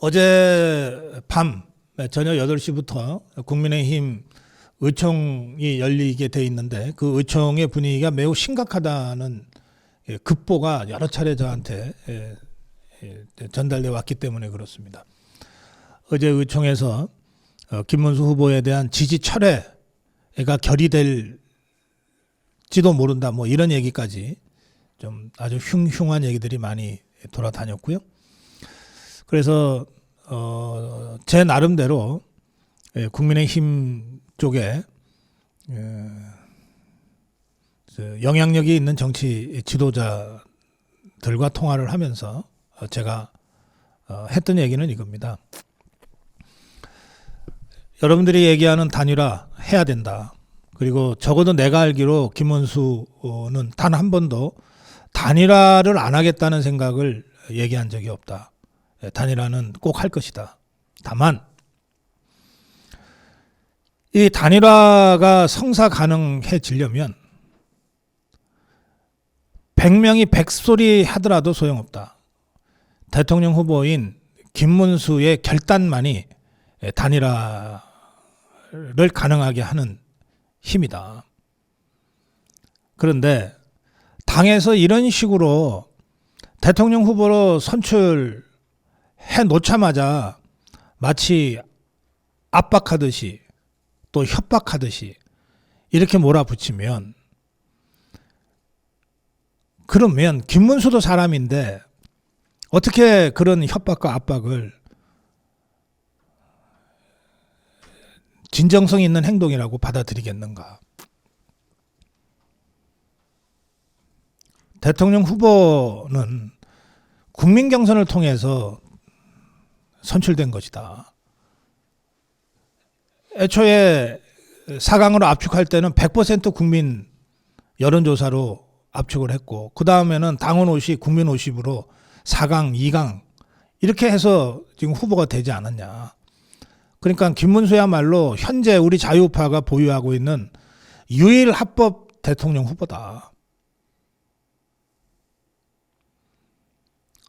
어제 밤 저녁 8시부터 국민의힘 의총이 열리게 돼 있는데 그 의총의 분위기가 매우 심각하다는 급보가 여러 차례 저한테 전달돼 왔기 때문에 그렇습니다. 어제 의총에서 김문수 후보에 대한 지지 철회가 결의될지도 모른다 뭐 이런 얘기까지 좀 아주 흉흉한 얘기들이 많이 돌아다녔고요. 그래서 제 나름대로 국민의힘 쪽에 영향력이 있는 정치 지도자들과 통화를 하면서 제가 했던 얘기는 이겁니다. 여러분들이 얘기하는 단일화 해야 된다. 그리고 적어도 내가 알기로 김문수는 단 한 번도 단일화를 안 하겠다는 생각을 얘기한 적이 없다. 단일화는 꼭 할 것이다. 다만 이 단일화가 성사 가능해지려면 100명이 100소리 하더라도 소용없다. 대통령 후보인 김문수의 결단만이 단일화를 가능하게 하는 힘이다. 그런데 당에서 이런 식으로 대통령 후보로 선출해 놓자마자 마치 압박하듯이 또 협박하듯이 이렇게 몰아붙이면 그러면 김문수도 사람인데 어떻게 그런 협박과 압박을 진정성 있는 행동이라고 받아들이겠는가. 대통령 후보는 국민 경선을 통해서 선출된 것이다. 애초에 4강으로 압축할 때는 100% 국민 여론조사로 압축을 했고 그 다음에는 당원 50, 국민 50으로 4강, 2강 이렇게 해서 지금 후보가 되지 않았냐. 그러니까 김문수야말로 현재 우리 자유우파가 보유하고 있는 유일 합법 대통령 후보다.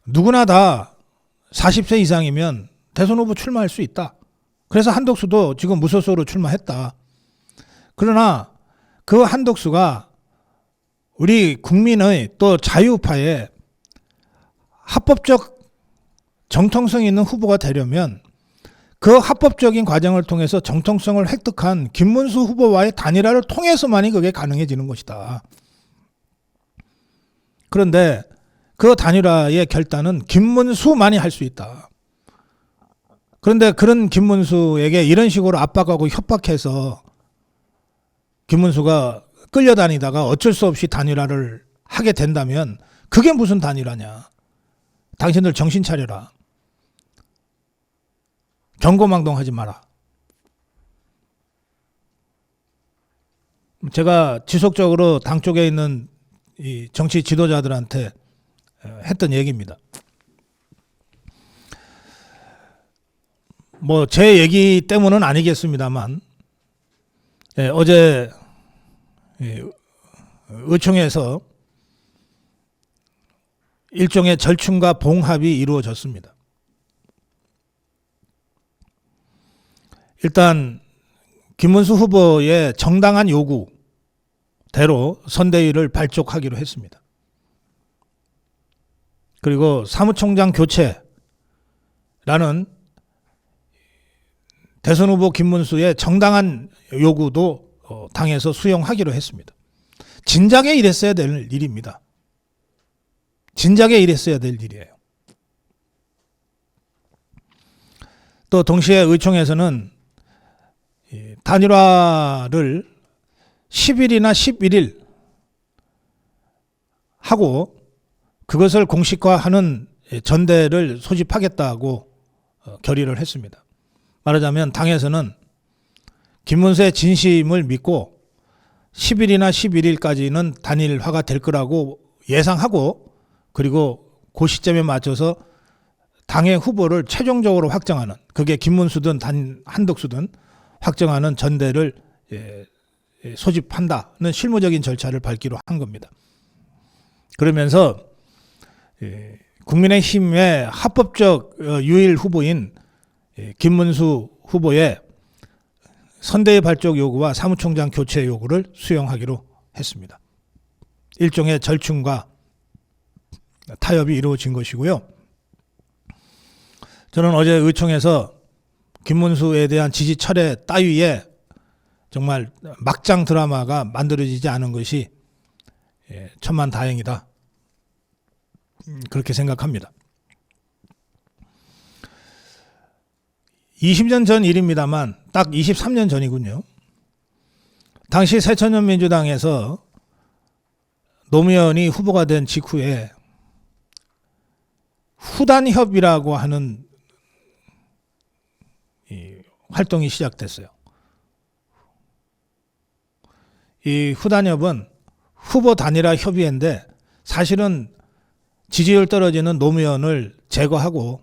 누구나 다 40세 이상이면 대선 후보 출마할 수 있다. 그래서 한덕수도 지금 무소속으로 출마했다. 그러나 그 한덕수가 우리 국민의 또 자유우파의 합법적 정통성 있는 후보가 되려면 그 합법적인 과정을 통해서 정통성을 획득한 김문수 후보와의 단일화를 통해서만이 그게 가능해지는 것이다. 그런데 그 단일화의 결단은 김문수만이 할 수 있다. 그런데 그런 김문수에게 이런 식으로 압박하고 협박해서 김문수가 끌려다니다가 어쩔 수 없이 단일화를 하게 된다면 그게 무슨 단일화냐. 당신들 정신 차려라. 경고망동하지 마라. 제가 지속적으로 당 쪽에 있는 이 정치 지도자들한테 했던 얘기입니다. 뭐 제 얘기 때문은 아니겠습니다만 어제 의총에서 일종의 절충과 봉합이 이루어졌습니다. 일단 김문수 후보의 정당한 요구대로 선대위를 발족하기로 했습니다. 그리고 사무총장 교체라는 대선 후보 김문수의 정당한 요구도 당에서 수용하기로 했습니다. 진작에 이랬어야 될 일입니다. 진작에 이랬어야 될 일이에요. 또 동시에 의총에서는 단일화를 10일이나 11일 하고 그것을 공식화하는 전대를 소집하겠다고 결의를 했습니다. 말하자면 당에서는 김문수의 진심을 믿고 10일이나 11일까지는 단일화가 될 거라고 예상하고 그리고 그 시점에 맞춰서 당의 후보를 최종적으로 확정하는 그게 김문수든 한덕수든 확정하는 전대를 소집한다는 실무적인 절차를 밟기로 한 겁니다. 그러면서 국민의힘의 합법적 유일 후보인 김문수 후보의 선대위 발족 요구와 사무총장 교체 요구를 수용하기로 했습니다. 일종의 절충과 타협이 이루어진 것이고요. 저는 어제 의총에서 김문수에 대한 지지 철회 따위에 정말 막장 드라마가 만들어지지 않은 것이 천만다행이다. 그렇게 생각합니다. 20년 전 일입니다만 딱 23년 전이군요. 당시 새천년민주당에서 노무현이 후보가 된 직후에 후단협이라고 하는 활동이 시작됐어요. 이 후단협은 후보 단일화 협의회인데 사실은 지지율 떨어지는 노무현을 제거하고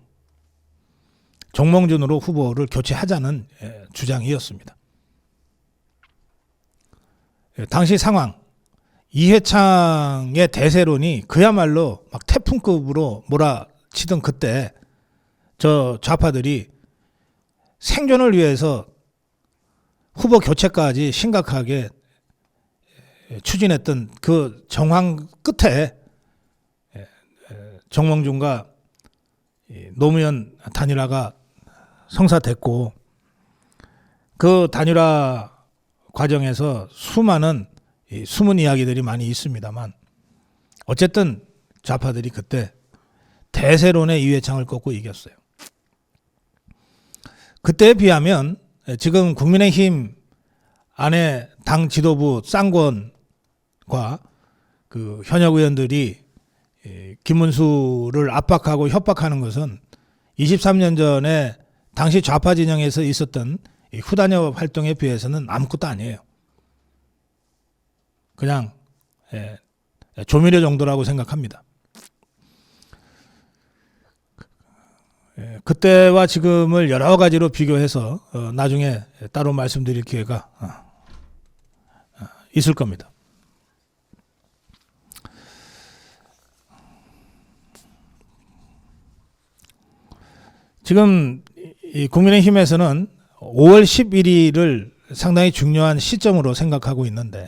정몽준으로 후보를 교체하자는 주장이었습니다. 당시 상황, 이회창의 대세론이 그야말로 막 태풍급으로 몰아치던 그때 저 좌파들이 생존을 위해서 후보 교체까지 심각하게 추진했던 그 정황 끝에 정몽준과 노무현 단일화가 성사됐고 그 단일화 과정에서 수많은 숨은 이야기들이 많이 있습니다만 어쨌든 좌파들이 그때 대세론의 이회창을 꺾고 이겼어요. 그때에 비하면 지금 국민의힘 안에 당 지도부 쌍권과 그 현역 의원들이 김문수를 압박하고 협박하는 것은 23년 전에 당시 좌파 진영에서 있었던 후단협 활동에 비해서는 아무것도 아니에요. 그냥 조미료 정도라고 생각합니다. 그때와 지금을 여러 가지로 비교해서 나중에 따로 말씀드릴 기회가 있을 겁니다. 지금 이 국민의힘에서는 5월 11일을 상당히 중요한 시점으로 생각하고 있는데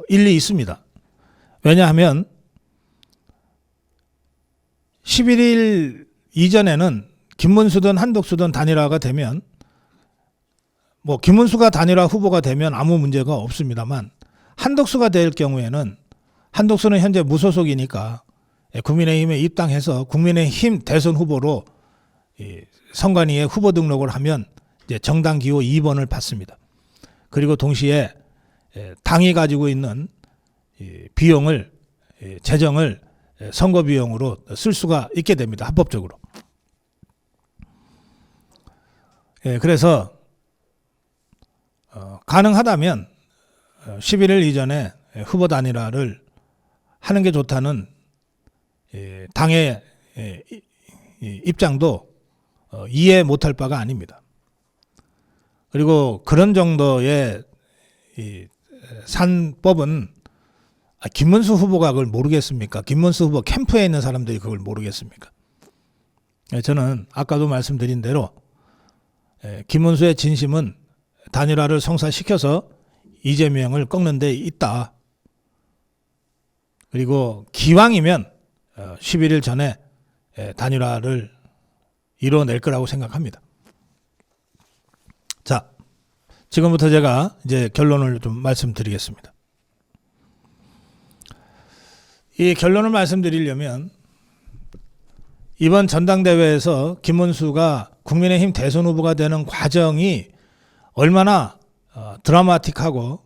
일리 있습니다. 왜냐하면 11일 이전에는 김문수든 한덕수든 단일화가 되면 김문수가 단일화 후보가 되면 아무 문제가 없습니다만 한덕수가 될 경우에는 한덕수는 현재 무소속이니까 국민의힘에 입당해서 국민의힘 대선 후보로 선관위에 후보 등록을 하면 이제 정당 기호 2번을 받습니다. 그리고 동시에 당이 가지고 있는 비용을 재정을 선거 비용으로 쓸 수가 있게 됩니다. 합법적으로. 그래서 가능하다면 11일 이전에 후보 단일화를 하는 게 좋다는 당의 입장도 이해 못할 바가 아닙니다. 그리고 그런 정도의 산법은 김문수 후보가 그걸 모르겠습니까? 김문수 후보 캠프에 있는 사람들이 그걸 모르겠습니까? 저는 아까도 말씀드린 대로 김문수의 진심은 단일화를 성사시켜서 이재명을 꺾는 데 있다. 그리고 기왕이면 11일 전에 단일화를 이뤄낼 거라고 생각합니다. 자, 지금부터 제가 이제 결론을 좀 말씀드리겠습니다. 이 결론을 말씀드리려면 이번 전당대회에서 김문수가 국민의힘 대선 후보가 되는 과정이 얼마나 드라마틱하고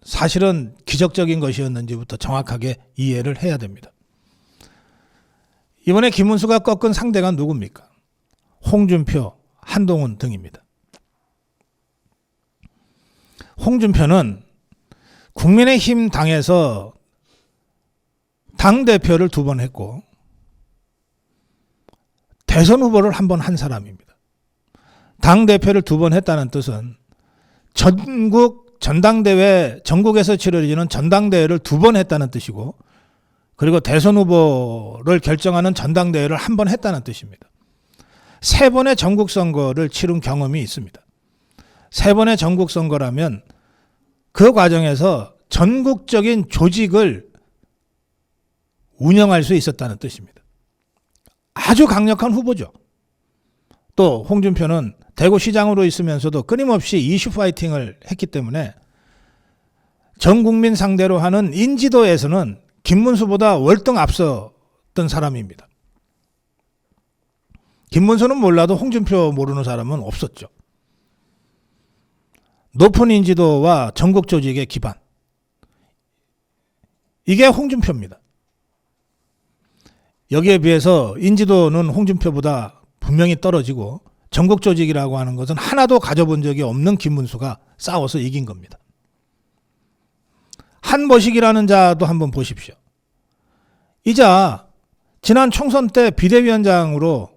사실은 기적적인 것이었는지부터 정확하게 이해를 해야 됩니다. 이번에 김문수가 꺾은 상대가 누굽니까? 홍준표, 한동훈 등입니다. 홍준표는 국민의힘 당에서 당대표를 2번 했고 대선 후보를 1번 한 사람입니다. 당대표를 2번 했다는 뜻은 전국에서 치러지는 전당대회를 2번 했다는 뜻이고 그리고 대선 후보를 결정하는 전당대회를 한 번 했다는 뜻입니다. 3번의 전국 선거를 치른 경험이 있습니다. 3번의 전국 선거라면 그 과정에서 전국적인 조직을 운영할 수 있었다는 뜻입니다. 아주 강력한 후보죠. 또 홍준표는 대구시장으로 있으면서도 끊임없이 이슈 파이팅을 했기 때문에 전 국민 상대로 하는 인지도에서는 김문수보다 월등 앞섰던 사람입니다. 김문수는 몰라도 홍준표 모르는 사람은 없었죠. 높은 인지도와 전국 조직의 기반. 이게 홍준표입니다. 여기에 비해서 인지도는 홍준표보다 분명히 떨어지고 전국 조직이라고 하는 것은 하나도 가져본 적이 없는 김문수가 싸워서 이긴 겁니다. 한머식이라는 자도 한번 보십시오. 이 자 지난 총선 때 비대위원장으로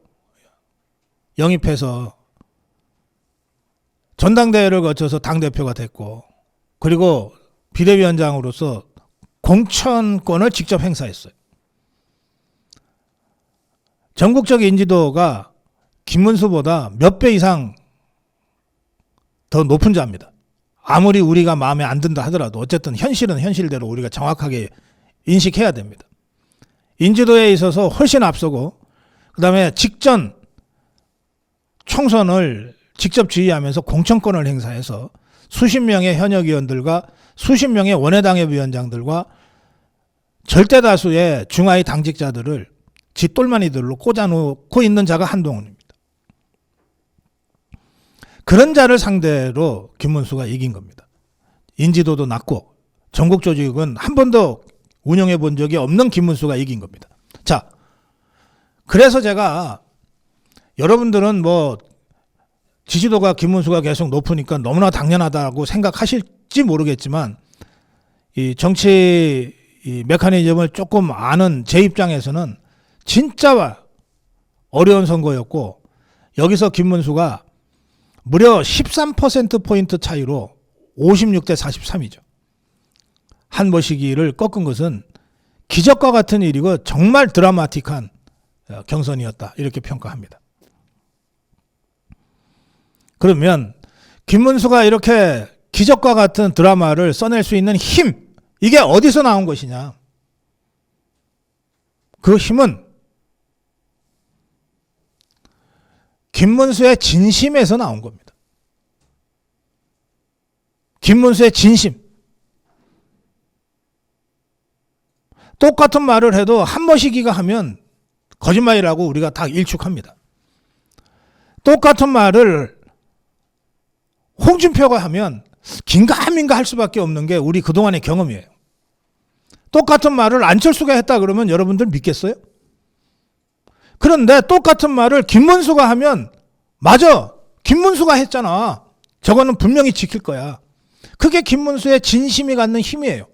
영입해서 전당대회를 거쳐서 당대표가 됐고 그리고 비대위원장으로서 공천권을 직접 행사했어요. 전국적 인지도가 김문수보다 몇 배 이상 더 높은 자입니다. 아무리 우리가 마음에 안 든다 하더라도 어쨌든 현실은 현실대로 우리가 정확하게 인식해야 됩니다. 인지도에 있어서 훨씬 앞서고 그다음에 직전 총선을 직접 지휘하면서 공천권을 행사해서 수십 명의 현역 의원들과 수십 명의 원외당협위원장들과 절대 다수의 중하위 당직자들을 지 똘마니들로 꽂아놓고 있는 자가 한동훈입니다. 그런 자를 상대로 김문수가 이긴 겁니다. 인지도도 낮고 전국 조직은 한 번도 운영해 본 적이 없는 김문수가 이긴 겁니다. 자, 그래서 제가 여러분들은 뭐 지지도가 김문수가 계속 높으니까 너무나 당연하다고 생각하실지 모르겠지만 이 정치 이 메커니즘을 조금 아는 제 입장에서는 진짜 어려운 선거였고 여기서 김문수가 무려 13%포인트 차이로 56대 43이죠. 한머시기를 꺾은 것은 기적과 같은 일이고 정말 드라마틱한 경선이었다. 이렇게 평가합니다. 그러면 김문수가 이렇게 기적과 같은 드라마를 써낼 수 있는 힘, 이게 어디서 나온 것이냐? 그 힘은 김문수의 진심에서 나온 겁니다. 김문수의 진심. 똑같은 말을 해도 한머시기가 하면 거짓말이라고 우리가 다 일축합니다. 똑같은 말을 홍준표가 하면 긴가민가 할 수밖에 없는 게 우리 그동안의 경험이에요. 똑같은 말을 안철수가 했다 그러면 여러분들 믿겠어요? 그런데 똑같은 말을 김문수가 하면 맞아, 김문수가 했잖아. 저거는 분명히 지킬 거야. 그게 김문수의 진심이 갖는 힘이에요.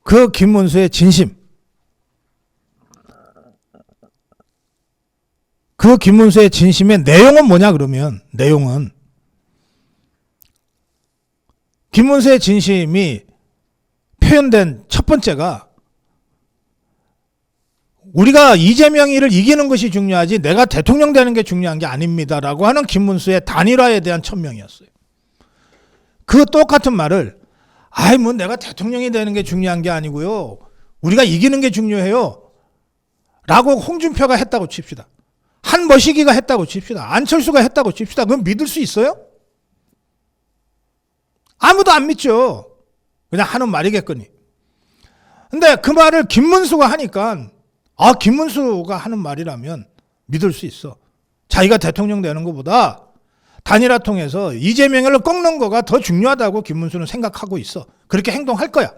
그 김문수의 진심, 그 김문수의 진심의 내용은 뭐냐 그러면 내용은 김문수의 진심이 표현된 첫 번째가 우리가 이재명이를 이기는 것이 중요하지 내가 대통령 되는 게 중요한 게 아닙니다라고 하는 김문수의 단일화에 대한 천명이었어요. 그 똑같은 말을 아이 뭐 내가 대통령이 되는 게 중요한 게 아니고요. 우리가 이기는 게 중요해요. 라고 홍준표가 했다고 칩시다. 한머시기가 했다고 칩시다. 안철수가 했다고 칩시다. 그럼 믿을 수 있어요? 아무도 안 믿죠. 그냥 하는 말이겠거니. 근데 그 말을 김문수가 하니까 아, 김문수가 하는 말이라면 믿을 수 있어. 자기가 대통령 되는 것보다 단일화 통해서 이재명을 꺾는 거가 더 중요하다고 김문수는 생각하고 있어. 그렇게 행동할 거야.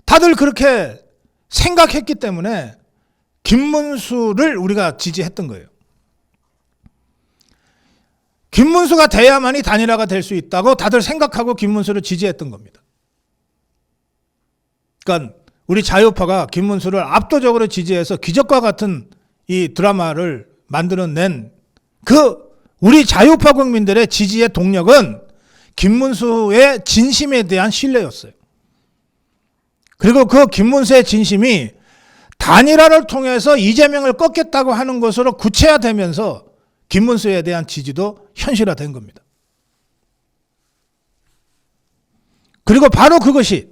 다들 그렇게 생각했기 때문에 김문수를 우리가 지지했던 거예요. 김문수가 돼야만이 단일화가 될 수 있다고 다들 생각하고 김문수를 지지했던 겁니다. 그러니까 우리 자유파가 김문수를 압도적으로 지지해서 기적과 같은 이 드라마를 만들어낸 그 우리 자유파 국민들의 지지의 동력은 김문수의 진심에 대한 신뢰였어요. 그리고 그 김문수의 진심이 단일화를 통해서 이재명을 꺾겠다고 하는 것으로 구체화되면서 김문수에 대한 지지도 현실화된 겁니다. 그리고 바로 그것이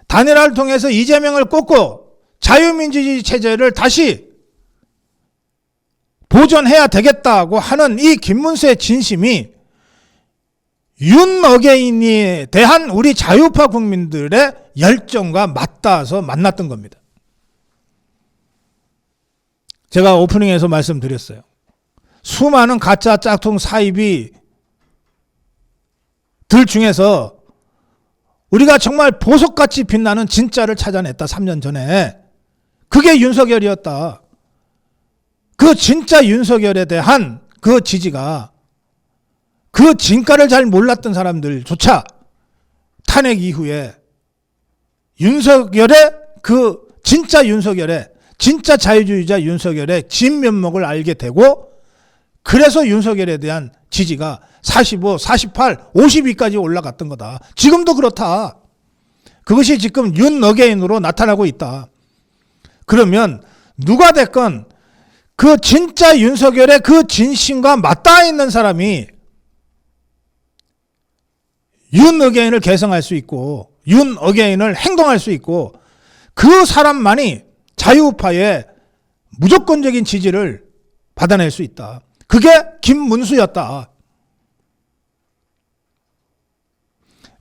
단일화를 통해서 이재명을 꺾고 자유민주주의 체제를 다시 보존해야 되겠다고 하는 이 김문수의 진심이 윤어게인에 대한 우리 자유파 국민들의 열정과 맞닿아서 만났던 겁니다. 제가 오프닝에서 말씀드렸어요. 수많은 가짜 짝퉁 사이비 들 중에서 우리가 정말 보석같이 빛나는 진짜를 찾아냈다. 3년 전에. 그게 윤석열이었다. 그 진짜 윤석열에 대한 그 지지가 그 진가를 잘 몰랐던 사람들조차 탄핵 이후에 윤석열의 그 진짜 윤석열의 진짜 자유주의자 윤석열의 진면목을 알게 되고 그래서 윤석열에 대한 지지가 45, 48, 52까지 올라갔던 거다. 지금도 그렇다. 그것이 지금 윤어게인으로 나타나고 있다. 그러면 누가 됐건 그 진짜 윤석열의 그 진심과 맞닿아 있는 사람이 윤어게인을 개성할 수 있고 윤어게인을 행동할 수 있고 그 사람만이 자유파의 무조건적인 지지를 받아낼 수 있다. 그게 김문수였다.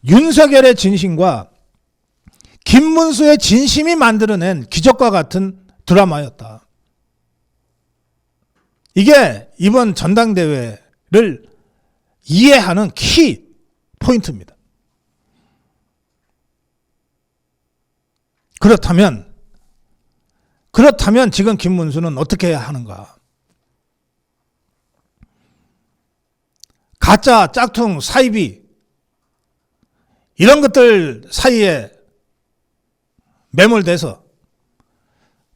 윤석열의 진심과 김문수의 진심이 만들어낸 기적과 같은 드라마였다. 이게 이번 전당대회를 이해하는 키 포인트입니다. 그렇다면 지금 김문수는 어떻게 해야 하는가? 가짜, 짝퉁, 사이비 이런 것들 사이에 매몰돼서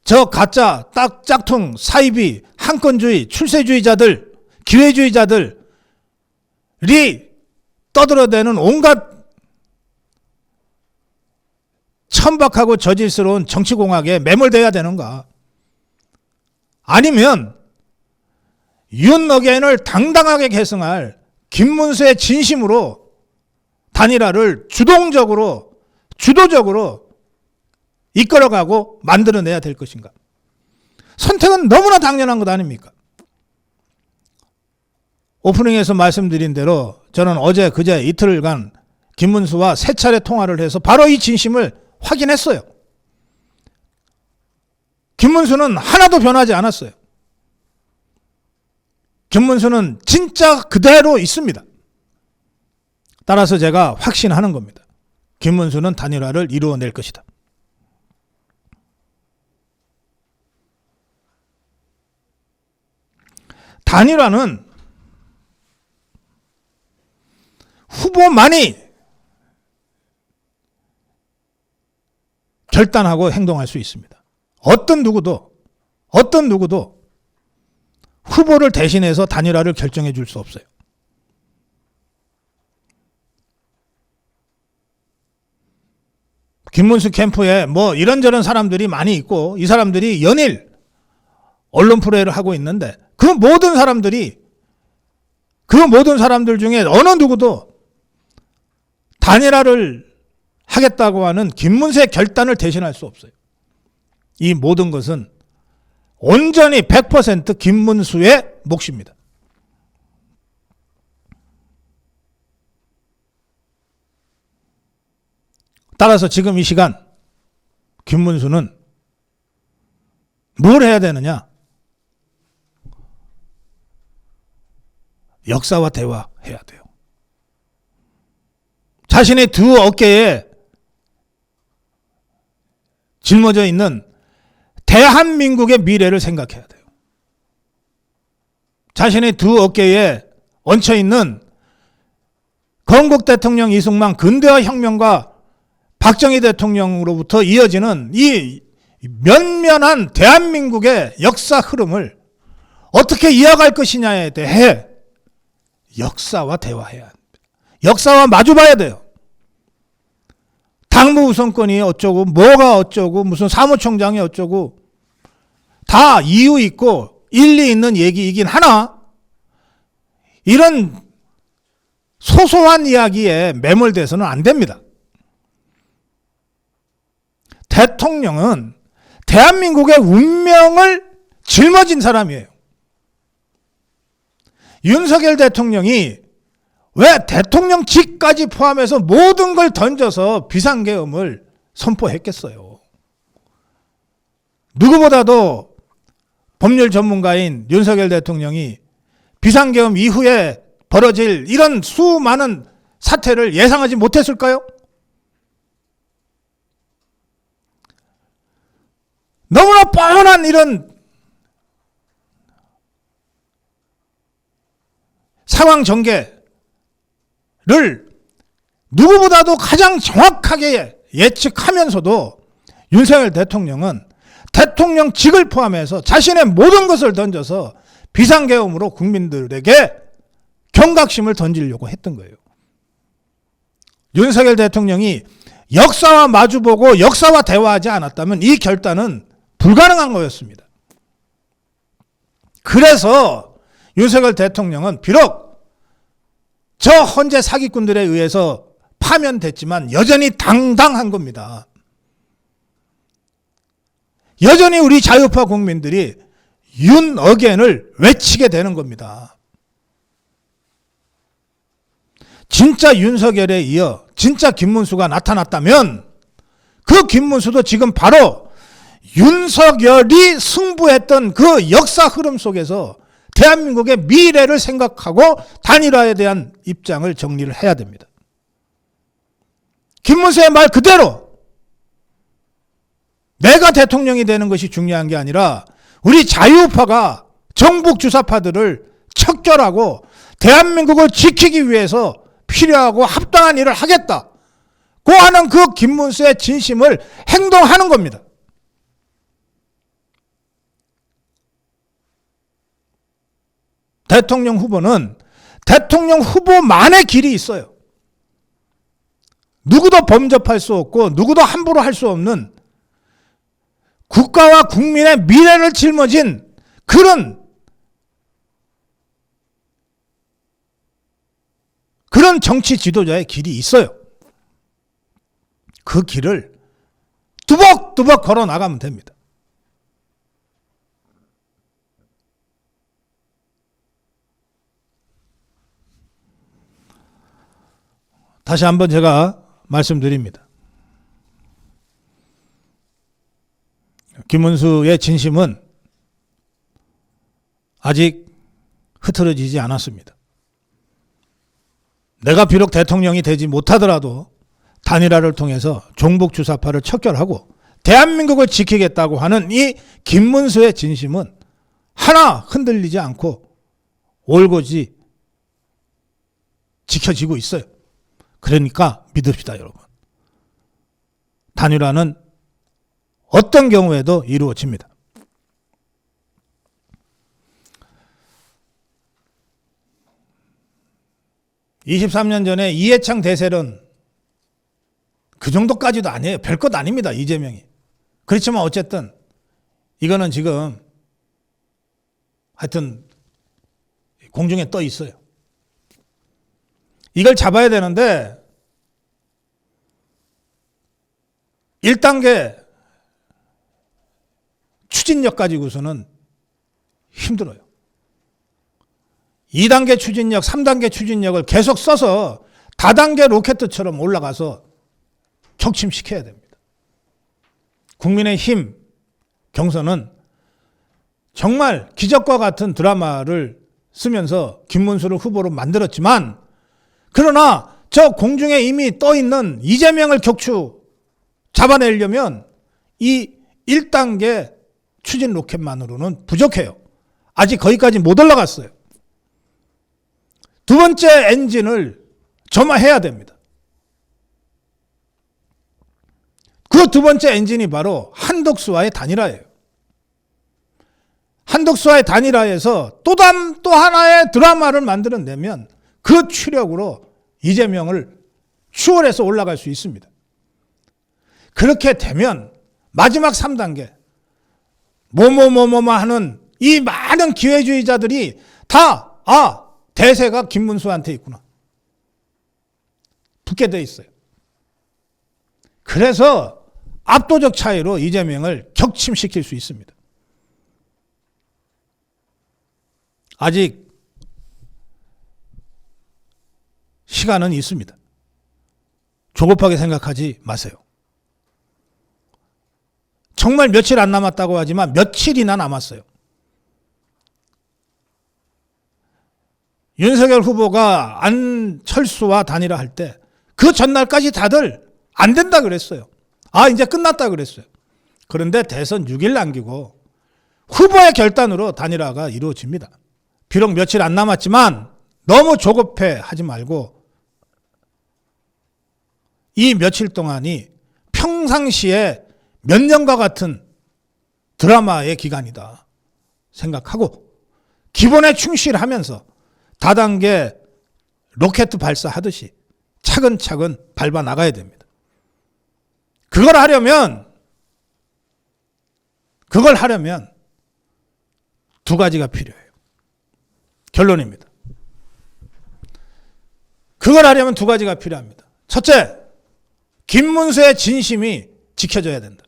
저 가짜, 짝퉁, 사이비, 한건주의, 출세주의자들, 기회주의자들이 떠들어대는 온갖 천박하고 저질스러운 정치공학에 매몰돼야 되는가? 아니면 윤어게인을 당당하게 계승할 김문수의 진심으로 단일화를 주도적으로 이끌어가고 만들어내야 될 것인가? 선택은 너무나 당연한 것 아닙니까? 오프닝에서 말씀드린 대로 저는 어제 그제 이틀간 김문수와 3차례 통화를 해서 바로 이 진심을 확인했어요. 김문수는 하나도 변하지 않았어요. 김문수는 진짜 그대로 있습니다. 따라서 제가 확신하는 겁니다. 김문수는 단일화를 이루어낼 것이다. 단일화는 후보만이 결단하고 행동할 수 있습니다. 어떤 누구도 후보를 대신해서 단일화를 결정해 줄 수 없어요. 김문수 캠프에 뭐 이런저런 사람들이 많이 있고 이 사람들이 연일 언론 프레이를 하고 있는데 그 모든 사람들 중에 어느 누구도 단일화를 하겠다고 하는 김문수의 결단을 대신할 수 없어요. 이 모든 것은 온전히 100% 김문수의 몫입니다. 따라서 지금 이 시간 김문수는 뭘 해야 되느냐? 역사와 대화해야 돼요. 자신의 두 어깨에 짊어져 있는 대한민국의 미래를 생각해야 돼요. 자신의 두 어깨에 얹혀있는 건국 대통령 이승만 근대화 혁명과 박정희 대통령으로부터 이어지는 이 면면한 대한민국의 역사 흐름을 어떻게 이어갈 것이냐에 대해 역사와 대화해야 합니다. 역사와 마주봐야 돼요. 당무 우선권이 어쩌고 뭐가 어쩌고 무슨 사무총장이 어쩌고 다 이유 있고 일리 있는 얘기이긴 하나 이런 소소한 이야기에 매몰돼서는 안 됩니다. 대통령은 대한민국의 운명을 짊어진 사람이에요. 윤석열 대통령이 왜 대통령직까지 포함해서 모든 걸 던져서 비상계엄을 선포했겠어요. 누구보다도 법률 전문가인 윤석열 대통령이 비상계엄 이후에 벌어질 이런 수많은 사태를 예상하지 못했을까요? 너무나 뻔한 이런 상황 전개를 누구보다도 가장 정확하게 예측하면서도 윤석열 대통령은 대통령직을 포함해서 자신의 모든 것을 던져서 비상계엄으로 국민들에게 경각심을 던지려고 했던 거예요. 윤석열 대통령이 역사와 마주보고 역사와 대화하지 않았다면 이 결단은 불가능한 거였습니다. 그래서 윤석열 대통령은 비록 저 헌재 사기꾼들에 의해서 파면됐지만 여전히 당당한 겁니다. 여전히 우리 자유파 국민들이 윤 어게인을 외치게 되는 겁니다. 진짜 윤석열에 이어 진짜 김문수가 나타났다면 그 김문수도 지금 바로 윤석열이 승부했던 그 역사 흐름 속에서 대한민국의 미래를 생각하고 단일화에 대한 입장을 정리를 해야 됩니다. 김문수의 말 그대로 내가 대통령이 되는 것이 중요한 게 아니라 우리 자유파가 정북 주사파들을 척결하고 대한민국을 지키기 위해서 필요하고 합당한 일을 하겠다고 하는 그 김문수의 진심을 행동하는 겁니다. 대통령 후보는 대통령 후보만의 길이 있어요. 누구도 범접할 수 없고 누구도 함부로 할 수 없는 국가와 국민의 미래를 짊어진 그런 정치 지도자의 길이 있어요. 그 길을 두벅두벅 걸어 나가면 됩니다. 다시 한번 제가 말씀드립니다. 김문수의 진심은 아직 흐트러지지 않았습니다. 내가 비록 대통령이 되지 못하더라도 단일화를 통해서 종북 주사파를 척결하고 대한민국을 지키겠다고 하는 이 김문수의 진심은 하나 흔들리지 않고 올곧이 지켜지고 있어요. 그러니까 믿읍시다, 여러분. 단일화는 어떤 경우에도 이루어집니다. (23년) 전에 이해창 대세론 그 정도까지도 아니에요. 별것 아닙니다, 이재명이. 그렇지만 어쨌든 이거는 지금 하여튼 공중에 떠 있어요. 이걸 잡아야 되는데 1단계 추진력 가지고서는 힘들어요. 2단계 추진력, 3단계 추진력을 계속 써서 다단계 로켓처럼 올라가서 격침시켜야 됩니다. 국민의힘 경선은 정말 기적과 같은 드라마를 쓰면서 김문수를 후보로 만들었지만 그러나 저 공중에 이미 떠있는 이재명을 격추 잡아내려면 이 1단계 추진 로켓만으로는 부족해요. 아직 거기까지 못 올라갔어요. 두 번째 엔진을 점화해야 됩니다. 그 두 번째 엔진이 바로 한덕수와의 단일화예요. 한덕수와의 단일화에서 또 하나의 드라마를 만들어내면 그 추력으로 이재명을 추월해서 올라갈 수 있습니다. 그렇게 되면 마지막 3단계 뭐뭐뭐뭐 하는 이 많은 기회주의자들이 다 대세가 김문수한테 있구나. 붙게 돼 있어요. 그래서 압도적 차이로 이재명을 격침시킬 수 있습니다. 아직 시간은 있습니다. 조급하게 생각하지 마세요. 정말 며칠 안 남았다고 하지만 며칠이나 남았어요. 윤석열 후보가 안철수와 단일화 할 때 그 전날까지 다들 안 된다 그랬어요. 이제 끝났다 그랬어요. 그런데 대선 6일 남기고 후보의 결단으로 단일화가 이루어집니다. 비록 며칠 안 남았지만 너무 조급해 하지 말고 이 며칠 동안이 평상시에 몇 년과 같은 드라마의 기간이다 생각하고 기본에 충실하면서 다단계 로켓 발사하듯이 차근차근 밟아 나가야 됩니다. 그걸 하려면 두 가지가 필요해요. 결론입니다. 그걸 하려면 두 가지가 필요합니다. 첫째, 김문수의 진심이 지켜져야 된다.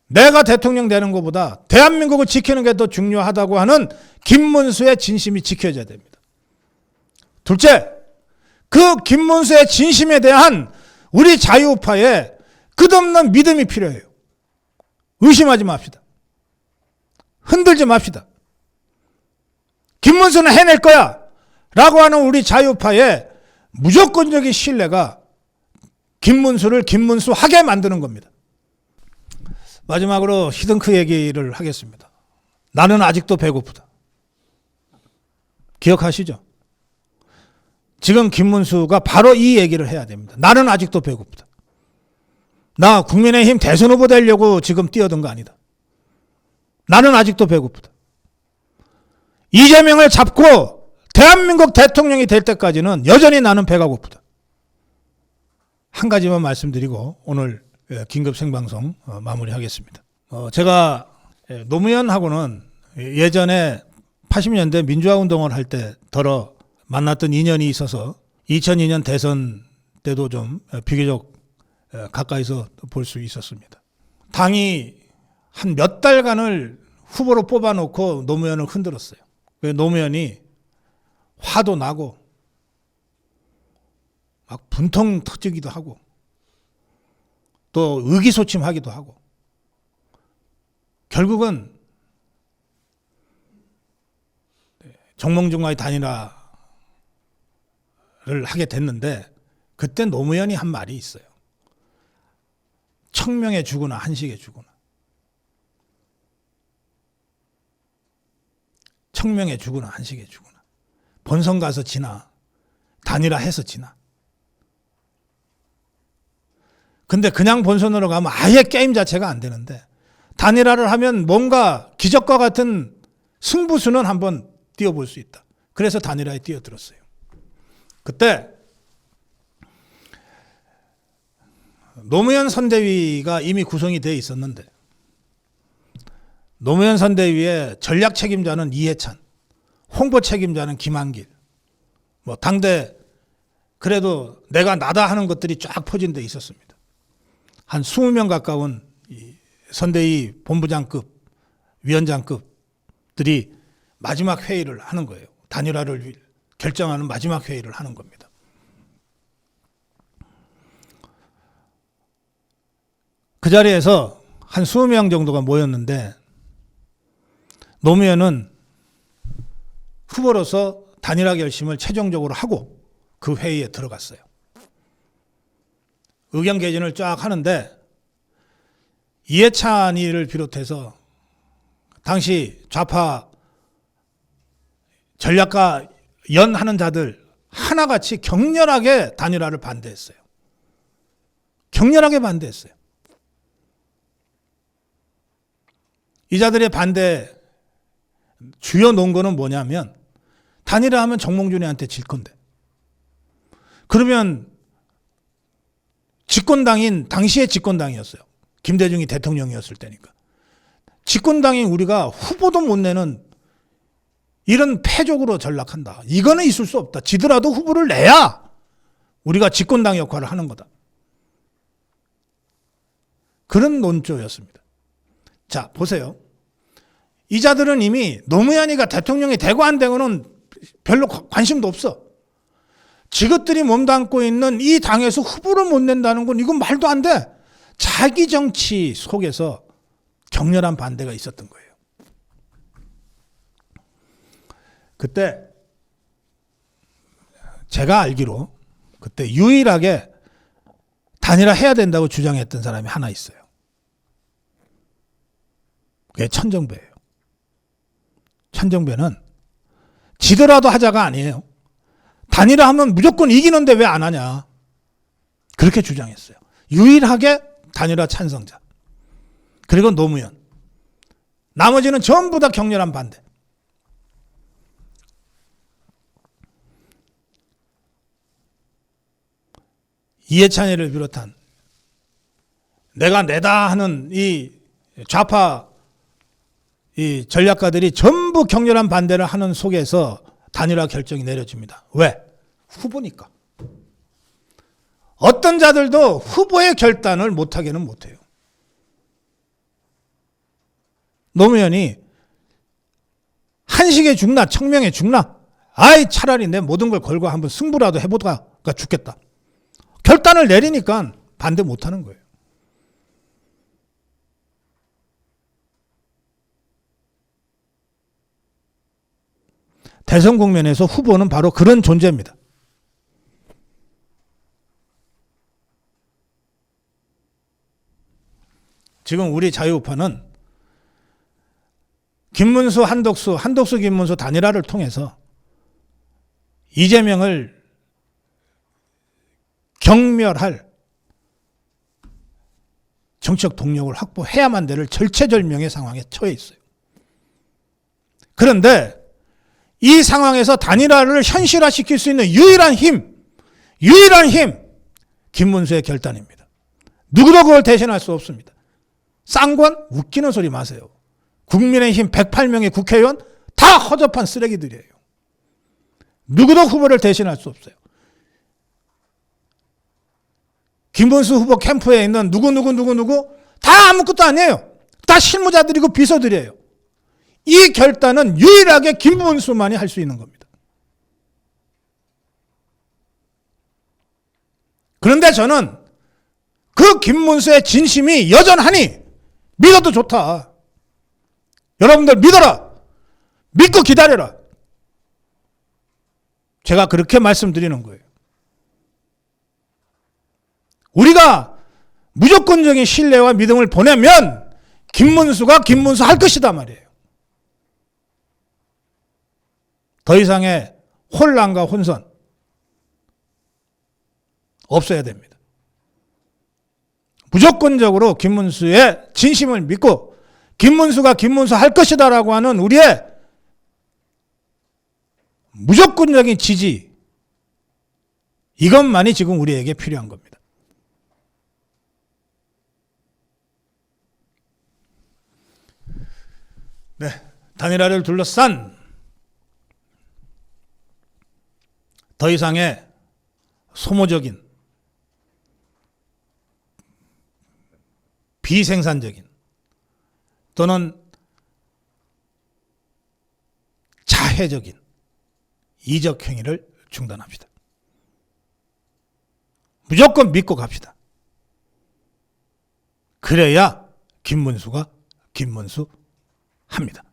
내가 대통령 되는 것보다 대한민국을 지키는 게 더 중요하다고 하는 김문수의 진심이 지켜져야 됩니다. 둘째, 그 김문수의 진심에 대한 우리 자유우파의 끝없는 믿음이 필요해요. 의심하지 맙시다. 흔들지 맙시다. 김문수는 해낼 거야 라고 하는 우리 자유우파의 무조건적인 신뢰가 김문수를 김문수하게 만드는 겁니다. 마지막으로 히든크 얘기를 하겠습니다. 나는 아직도 배고프다. 기억하시죠? 지금 김문수가 바로 이 얘기를 해야 됩니다. 나는 아직도 배고프다. 나 국민의힘 대선 후보 되려고 지금 뛰어든 거 아니다. 나는 아직도 배고프다. 이재명을 잡고 대한민국 대통령이 될 때까지는 여전히 나는 배가 고프다. 한 가지만 말씀드리고 오늘 긴급 생방송 마무리하겠습니다. 제가 노무현하고는 예전에 80년대 민주화 운동을 할 때 더러 만났던 인연이 있어서 2002년 대선 때도 좀 비교적 가까이서 볼 수 있었습니다. 당이 한 몇 달간을 후보로 뽑아놓고 노무현을 흔들었어요. 노무현이 화도 나고 막 분통 터지기도 하고 또 의기소침하기도 하고 결국은 정몽준과의 단일화를 하게 됐는데 그때 노무현이 한 말이 있어요. 청명에 주거나 한식에 주거나. 청명에 주거나 한식에 주거나. 본선 가서 지나. 단일화해서 지나. 근데 그냥 본선으로 가면 아예 게임 자체가 안 되는데 단일화를 하면 뭔가 기적과 같은 승부수는 한번 뛰어볼 수 있다. 그래서 단일화에 뛰어들었어요. 그때 노무현 선대위가 이미 구성이 되어 있었는데 노무현 선대위의 전략 책임자는 이해찬, 홍보 책임자는 김한길, 뭐 당대 그래도 내가 나다 하는 것들이 쫙 퍼진 데 있었습니다. 한 20명 가까운 선대위 본부장급, 위원장급들이 마지막 회의를 하는 거예요. 단일화를 결정하는 마지막 회의를 하는 겁니다. 그 자리에서 한 20명 정도가 모였는데 노무현은 후보로서 단일화 결심을 최종적으로 하고 그 회의에 들어갔어요. 의견 개진을 쫙 하는데 이해찬이를 비롯해서 당시 좌파 전략가 연하는 자들 하나같이 격렬하게 단일화를 반대했어요. 격렬하게 반대했어요. 이 자들의 반대 주요 논거는 뭐냐면 단일화하면 정몽준이한테 질 건데. 그러면 집권당인 당시의 집권당이었어요. 김대중이 대통령이었을 때니까. 집권당인 우리가 후보도 못 내는 이런 패족으로 전락한다. 이거는 있을 수 없다. 지더라도 후보를 내야 우리가 집권당 역할을 하는 거다. 그런 논조였습니다. 자, 보세요. 이 자들은 이미 노무현이가 대통령이 되고 안 되고는 별로 관심도 없어. 지것들이 몸담고 있는 이 당에서 후보를 못 낸다는 건 이건 말도 안 돼. 자기 정치 속에서 격렬한 반대가 있었던 거예요. 그때 제가 알기로 그때 유일하게 단일화 해야 된다고 주장했던 사람이 하나 있어요. 그게 천정배예요. 천정배는 지더라도 하자가 아니에요. 단일화 하면 무조건 이기는데 왜 안 하냐. 그렇게 주장했어요. 유일하게 단일화 찬성자. 그리고 노무현. 나머지는 전부 다 격렬한 반대. 이해찬이를 비롯한 내가 내다 하는 이 좌파 이 전략가들이 전부 격렬한 반대를 하는 속에서 단일화 결정이 내려집니다. 왜? 후보니까. 어떤 자들도 후보의 결단을 못하게는 못해요. 노무현이 한식에 죽나 청명에 죽나 아이 차라리 내 모든 걸 걸고 한번 승부라도 해보다가 죽겠다. 결단을 내리니까 반대 못하는 거예요. 대선 국면에서 후보는 바로 그런 존재입니다. 지금 우리 자유우파는 김문수, 한덕수, 김문수 단일화를 통해서 이재명을 경멸할 정치적 동력을 확보해야만 될 절체절명의 상황에 처해 있어요. 그런데 이 상황에서 단일화를 현실화시킬 수 있는 유일한 힘, 김문수의 결단입니다. 누구도 그걸 대신할 수 없습니다. 쌍권? 웃기는 소리 마세요. 국민의힘 108명의 국회의원 다 허접한 쓰레기들이에요. 누구도 후보를 대신할 수 없어요. 김문수 후보 캠프에 있는 누구 다 아무것도 아니에요. 다 실무자들이고 비서들이에요. 이 결단은 유일하게 김문수만이 할 수 있는 겁니다. 그런데 저는 그 김문수의 진심이 여전하니 믿어도 좋다. 여러분들 믿어라. 믿고 기다려라. 제가 그렇게 말씀드리는 거예요. 우리가 무조건적인 신뢰와 믿음을 보내면 김문수가 김문수 할 것이다 말이에요. 더 이상의 혼란과 혼선 없어야 됩니다. 무조건적으로 김문수의 진심을 믿고 김문수가 김문수 할 것이다 라고 하는 우리의 무조건적인 지지, 이것만이 지금 우리에게 필요한 겁니다. 네, 단일화를 둘러싼 더 이상의 소모적인, 비생산적인 또는 자해적인 이적 행위를 중단합시다. 무조건 믿고 갑시다. 그래야 김문수가 김문수 합니다.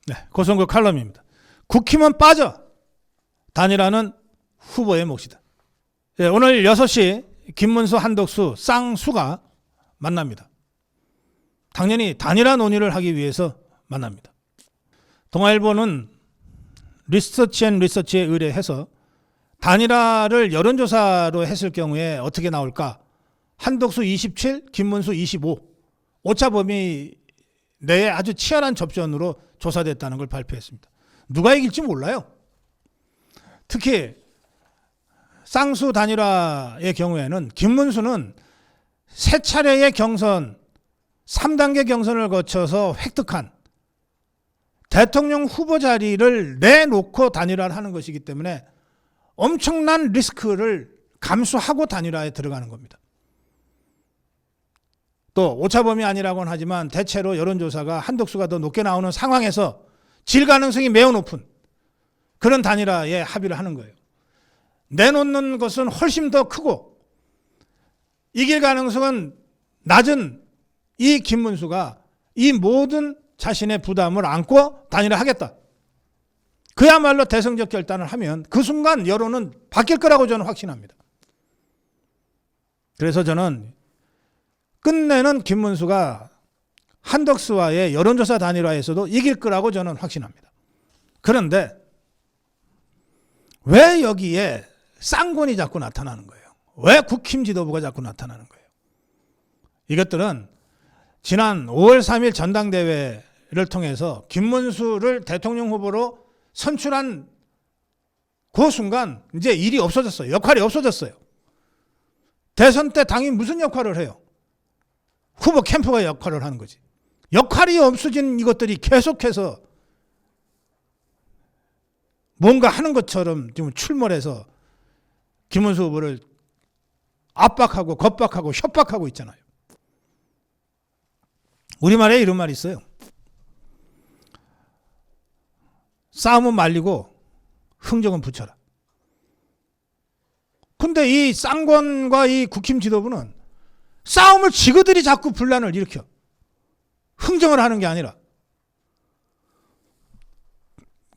네, 고성구 칼럼입니다. 국힘은 빠져 단일화는 후보의 몫이다. 네, 오늘 6시 김문수, 한덕수, 쌍수가 만납니다. 당연히 단일화 논의를 하기 위해서 만납니다. 동아일보는 리서치에 의뢰해서 단일화를 여론조사로 했을 경우에 어떻게 나올까? 한덕수 27, 김문수 25. 오차범위 내에 아주 치열한 접전으로 조사됐다는 걸 발표했습니다. 누가 이길지 몰라요. 특히 쌍수 단일화의 경우에는 김문수는 세 차례의 경선, 3단계 경선을 거쳐서 획득한 대통령 후보 자리를 내놓고 단일화를 하는 것이기 때문에 엄청난 리스크를 감수하고 단일화에 들어가는 겁니다. 또 오차범위 아니라고는 하지만 대체로 여론조사가 한덕수가 더 높게 나오는 상황에서 질 가능성이 매우 높은 그런 단일화에 합의를 하는 거예요. 내놓는 것은 훨씬 더 크고 이길 가능성은 낮은 이 김문수가 이 모든 자신의 부담을 안고 단일화 하겠다. 그야말로 대승적 결단을 하면 그 순간 여론은 바뀔 거라고 저는 확신합니다. 그래서 저는 끝내는 김문수가 한덕수와의 여론조사 단일화에서도 이길 거라고 저는 확신합니다. 그런데 왜 여기에 쌍권이 자꾸 나타나는 거예요? 왜 국힘 지도부가 자꾸 나타나는 거예요? 이것들은 지난 5월 3일 전당대회를 통해서 김문수를 대통령 후보로 선출한 그 순간 이제 일이 없어졌어요. 역할이 없어졌어요. 대선 때 당이 무슨 역할을 해요? 후보 캠프가 역할을 하는 거지. 역할이 없어진 이것들이 계속해서 뭔가 하는 것처럼 지금 출몰해서 김문수 후보를 압박하고 겁박하고 협박하고 있잖아요. 우리말에 이런 말이 있어요. 싸움은 말리고 흥정은 붙여라. 근데 이 쌍권과 이 국힘 지도부는 싸움을 지그들이 자꾸 분란을 일으켜. 흥정을 하는 게 아니라.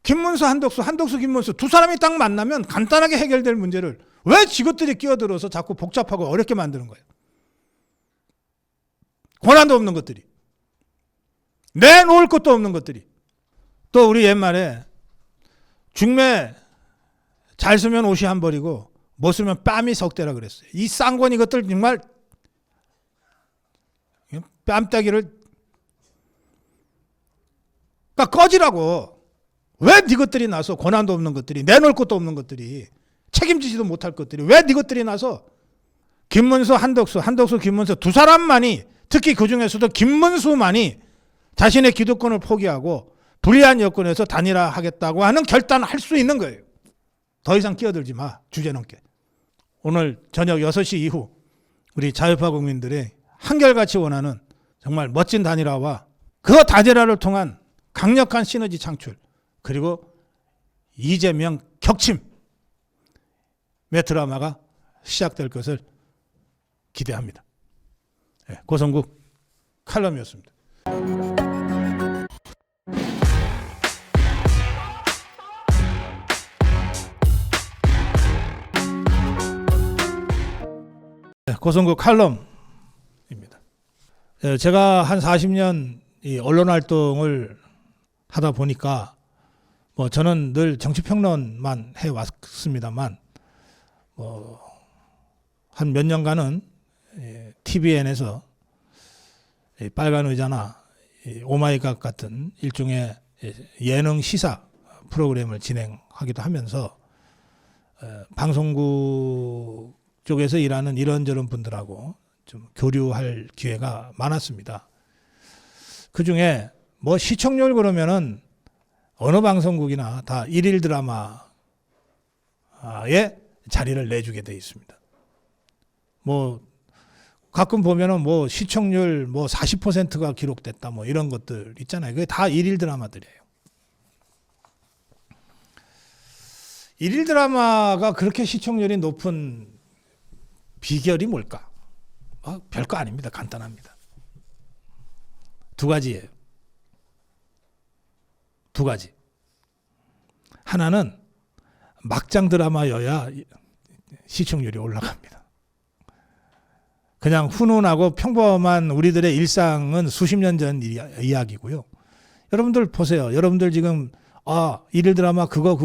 김문수, 한덕수, 김문수 두 사람이 딱 만나면 간단하게 해결될 문제를 왜 지그들이 끼어들어서 자꾸 복잡하고 어렵게 만드는 거예요. 권한도 없는 것들이. 내놓을 것도 없는 것들이. 또 우리 옛말에 중매 잘 쓰면 옷이 한 벌이고 못 쓰면 뺨이 석대라 그랬어요. 이 쌍권 이것들 정말 뺨따기를 그러니까 꺼지라고. 왜 니것들이 나서 권한도 없는 것들이 내놓을 것도 없는 것들이 책임지지도 못할 것들이 왜 니것들이 나서 김문수, 한덕수, 김문수 두 사람만이 특히 그중에서도 김문수만이 자신의 기득권을 포기하고 불리한 여건에서 단일화하겠다고 하는 결단을 할 수 있는 거예요. 더 이상 끼어들지 마. 주제 넘게. 오늘 저녁 6시 이후 우리 자유파 국민들이 한결같이 원하는 정말 멋진 단일화와 그 단일화를 통한 강력한 시너지 창출 그리고 이재명 격침의 드라마가 시작될 것을 기대합니다. 고성국 칼럼이었습니다. 고성국 칼럼입니다. 제가 한 40년 이 언론 활동을 하다 보니까 뭐 저는 늘 정치평론만 해왔습니다만 한 몇 년간은 TVN에서 빨간 의자나 오마이갓 같은 일종의 예능 시사 프로그램을 진행하기도 하면서 방송국 쪽에서 일하는 이런저런 분들하고 좀 교류할 기회가 많았습니다. 그중에 뭐 시청률 그러면은 어느 방송국이나 다 일일 드라마에 자리를 내주게 돼 있습니다. 뭐 가끔 보면은 뭐 시청률 뭐 40%가 기록됐다 뭐 이런 것들 있잖아요. 그게 다 일일 드라마들이에요. 일일 드라마가 그렇게 시청률이 높은 비결이 뭘까? 별거 아닙니다. 간단합니다. 두 가지예요. 두 가지. 하나는 막장 드라마여야 시청률이 올라갑니다. 그냥 훈훈하고 평범한 우리들의 일상은 수십 년 전 이야기고요. 여러분들 보세요. 여러분들 지금 일일 드라마 그거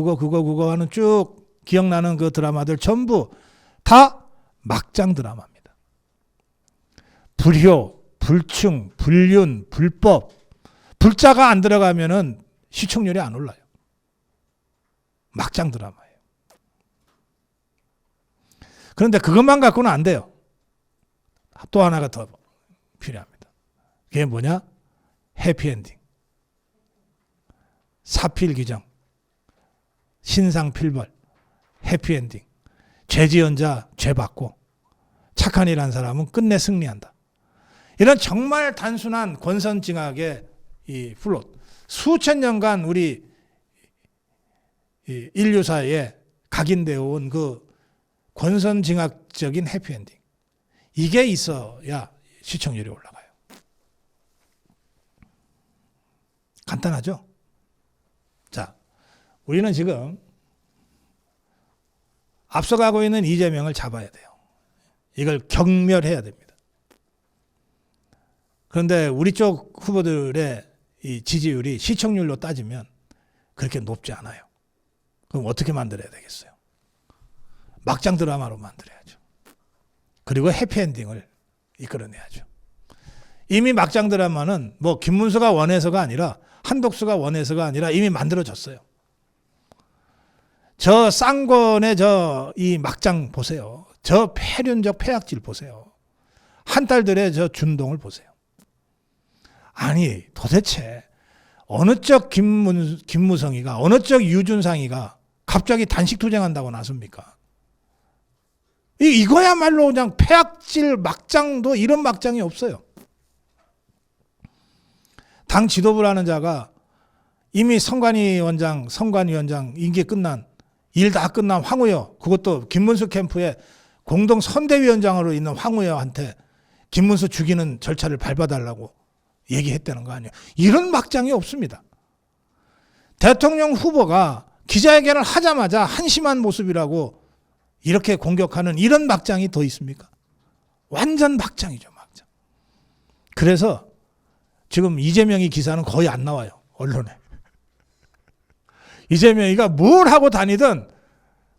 하는 쭉 기억나는 그 드라마들 전부 다 막장 드라마입니다. 불효, 불충, 불륜, 불법, 불자가 안 들어가면은 시청률이 안 올라요. 막장 드라마예요. 그런데 그것만 갖고는 안 돼요. 또 하나가 더 필요합니다. 그게 뭐냐? 해피엔딩. 사필귀정, 신상필벌, 해피엔딩. 죄지은 자 죄받고 착한 일 한 사람은 끝내 승리한다. 이런 정말 단순한 권선징악의 이 플롯. 수천 년간 우리 인류사에 각인되어 온 그 권선징악적인 해피엔딩. 이게 있어야 시청률이 올라가요. 간단하죠? 자, 우리는 지금 앞서가고 있는 이재명을 잡아야 돼요. 이걸 경멸해야 됩니다. 그런데 우리 쪽 후보들의 이 지지율이 시청률로 따지면 그렇게 높지 않아요. 그럼 어떻게 만들어야 되겠어요? 막장 드라마로 만들어야죠. 그리고 해피엔딩을 이끌어내야죠. 이미 막장 드라마는 뭐 김문수가 원해서가 아니라 한독수가 원해서가 아니라 이미 만들어졌어요. 저 쌍권의 이 막장 보세요. 저 폐륜적 폐악질 보세요. 한딸들의 저 준동을 보세요. 아니 도대체 어느 쪽 김무성이가 어느 쪽 유준상이가 갑자기 단식 투쟁한다고 나섭니까? 이거야말로 그냥 폐악질 막장도 이런 막장이 없어요. 당 지도부라는 자가 이미 선관위원장 임기 끝난 일 다 끝난 황우여, 그것도 김문수 캠프에 공동 선대위원장으로 있는 황우여한테 김문수 죽이는 절차를 밟아달라고 얘기했다는 거 아니에요. 이런 막장이 없습니다. 대통령 후보가 기자회견을 하자마자 한심한 모습이라고 이렇게 공격하는 이런 막장이 더 있습니까? 완전 막장이죠, 막장. 그래서 지금 이재명이 기사는 거의 안 나와요, 언론에. 이재명이가 뭘 하고 다니든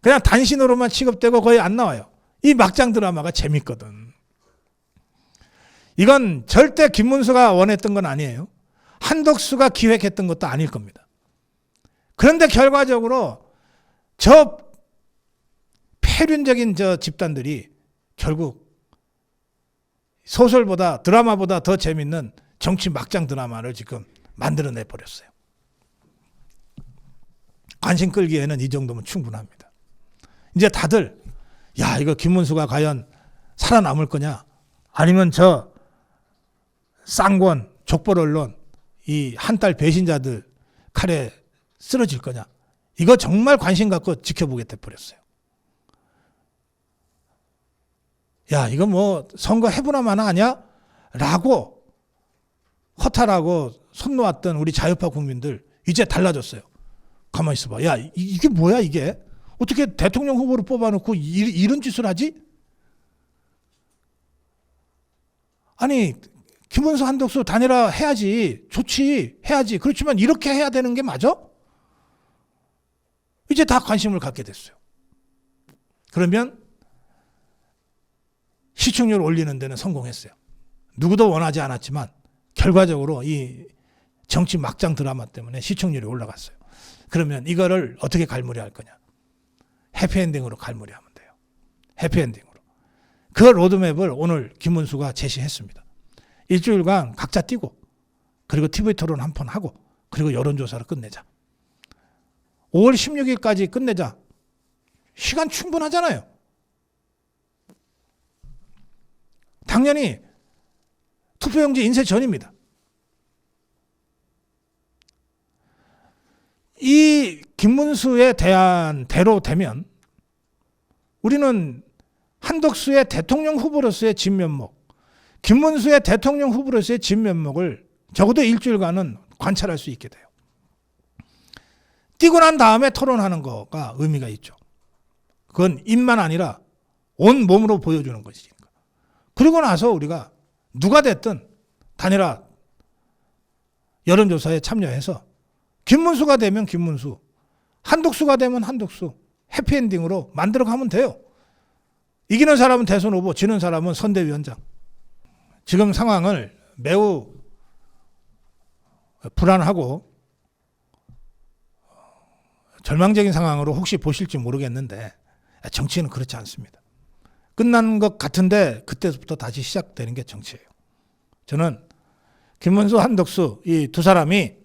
그냥 단신으로만 취급되고 거의 안 나와요. 이 막장 드라마가 재밌거든. 이건 절대 김문수가 원했던 건 아니에요. 한덕수가 기획했던 것도 아닐 겁니다. 그런데 결과적으로 저 폐륜적인 저 집단들이 결국 소설보다 드라마보다 더 재밌는 정치 막장 드라마를 지금 만들어내 버렸어요. 관심 끌기에는 이 정도면 충분합니다. 이제 다들 야, 이거 김문수가 과연 살아남을 거냐, 아니면 저 쌍권 족벌 언론 이 한딸 배신자들 칼에 쓰러질 거냐, 이거 정말 관심 갖고 지켜보게 돼버렸어요. 야, 이거 뭐 선거 해보나 마나 아니야? 라고 허탈하고 손 놓았던 우리 자유파 국민들 이제 달라졌어요. 가만히 있어봐. 야, 이게 뭐야 이게? 어떻게 대통령 후보를 뽑아놓고 이런 짓을 하지? 아니 김문수 한덕수 단일화 해야지, 좋지, 해야지. 그렇지만 이렇게 해야 되는 게 맞아? 이제 다 관심을 갖게 됐어요. 그러면 시청률 올리는 데는 성공했어요. 누구도 원하지 않았지만 결과적으로 이 정치 막장 드라마 때문에 시청률이 올라갔어요. 그러면 이거를 어떻게 갈무리할 거냐? 해피엔딩으로 갈무리하면 돼요. 해피엔딩으로. 그 로드맵을 오늘 김문수가 제시했습니다. 일주일간 각자 뛰고, 그리고 TV 토론 한 번 하고, 그리고 여론조사를 끝내자. 5월 16일까지 끝내자. 시간 충분하잖아요. 당연히 투표용지 인쇄 전입니다. 이 김문수에 대한 대로 되면 우리는 한덕수의 대통령 후보로서의 진면목, 김문수의 대통령 후보로서의 진면목을 적어도 일주일간은 관찰할 수 있게 돼요. 뛰고 난 다음에 토론하는 거가 의미가 있죠. 그건 입만 아니라 온 몸으로 보여주는 것이니까. 그리고 나서 우리가 누가 됐든 단일화 여론조사에 참여해서 김문수가 되면 김문수, 한독수가 되면 한독수, 해피엔딩으로 만들어 가면 돼요. 이기는 사람은 대선 후보, 지는 사람은 선대위원장. 지금 상황을 매우 불안하고 절망적인 상황으로 혹시 보실지 모르겠는데 정치는 그렇지 않습니다. 끝난 것 같은데 그때부터 다시 시작되는 게 정치예요. 저는 김문수, 한덕수 이 두 사람이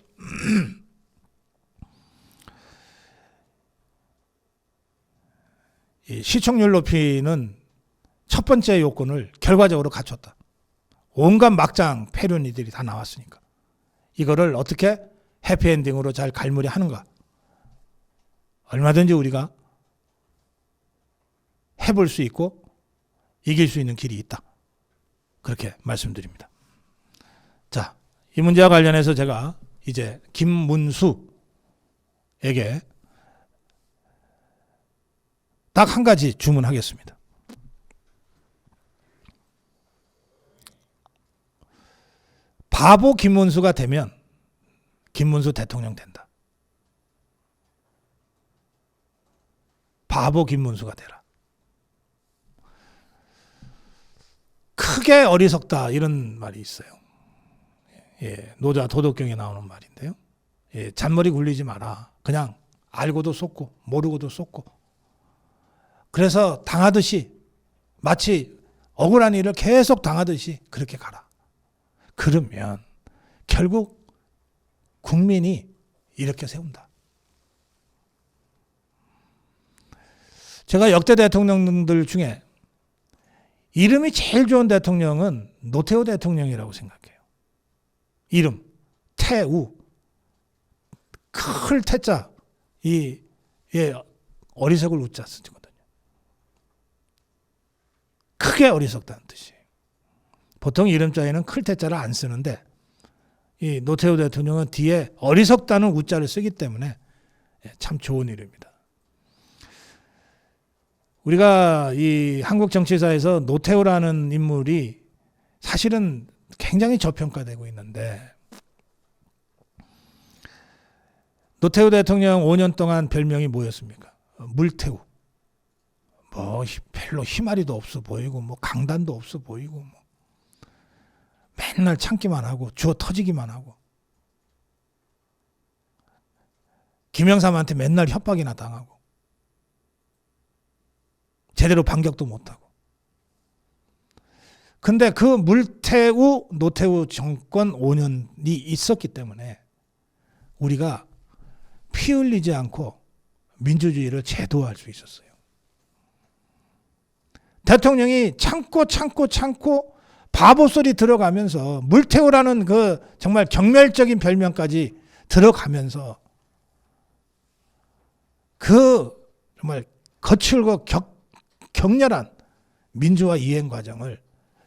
이 시청률 높이는 첫 번째 요건을 결과적으로 갖췄다. 온갖 막장 패륜이들이 다 나왔으니까. 이거를 어떻게 해피엔딩으로 잘 갈무리 하는가. 얼마든지 우리가 해볼 수 있고 이길 수 있는 길이 있다. 그렇게 말씀드립니다. 자, 이 문제와 관련해서 제가 이제 김문수에게 딱 한 가지 주문하겠습니다. 바보 김문수가 되면 김문수 대통령 된다. 바보 김문수가 되라. 크게 어리석다 이런 말이 있어요. 예, 노자 도덕경에 나오는 말인데요. 예, 잔머리 굴리지 마라. 그냥 알고도 속고 모르고도 속고. 그래서 당하듯이 마치 억울한 일을 계속 당하듯이 그렇게 가라. 그러면 결국 국민이 이렇게 세운다. 제가 역대 대통령들 중에 이름이 제일 좋은 대통령은 노태우 대통령이라고 생각해요. 이름 태우 클 태자 이 어리석을 우자 쓰거든요. 크게 어리석다는 뜻이에요. 보통 이름자에는 클 태자를 안 쓰는데 이 노태우 대통령은 뒤에 어리석다는 우자를 쓰기 때문에 참 좋은 이름입니다. 우리가 이 한국 정치사에서 노태우라는 인물이 사실은 굉장히 저평가되고 있는데 노태우 대통령 5년 동안 별명이 뭐였습니까? 물태우. 뭐 별로 희마리도 없어 보이고 뭐 강단도 없어 보이고 뭐 맨날 참기만 하고 주워 터지기만 하고 김영삼한테 맨날 협박이나 당하고 제대로 반격도 못하고. 근데 그 물태우 노태우 정권 5년이 있었기 때문에 우리가 피 흘리지 않고 민주주의를 제도화할 수 있었어요. 대통령이 참고 바보 소리 들어가면서 물태우라는 그 정말 경멸적인 별명까지 들어가면서 그 정말 거칠고 격렬한 민주화 이행 과정을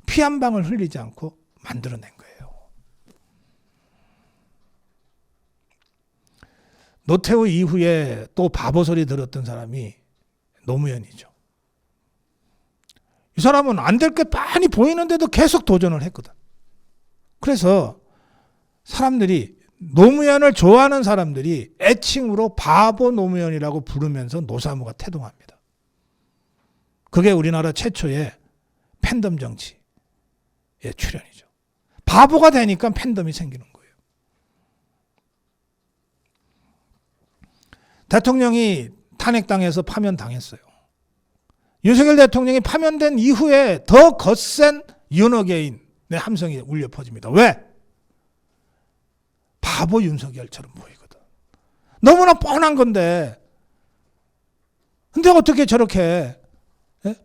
피 한 방울 흘리지 않고 만들어낸 거예요. 노태우 이후에 또 바보 소리 들었던 사람이 노무현이죠. 이 사람은 안 될 게 많이 보이는데도 계속 도전을 했거든. 그래서 사람들이 노무현을 좋아하는 사람들이 애칭으로 바보 노무현이라고 부르면서 노사모가 태동합니다. 그게 우리나라 최초의 팬덤 정치의 출현이죠. 바보가 되니까 팬덤이 생기는 거예요. 대통령이 탄핵당해서 파면당했어요. 윤석열 대통령이 파면된 이후에 더 거센 윤어게인의 함성이 울려 퍼집니다. 왜? 바보 윤석열처럼 보이거든. 너무나 뻔한 건데 근데 어떻게 저렇게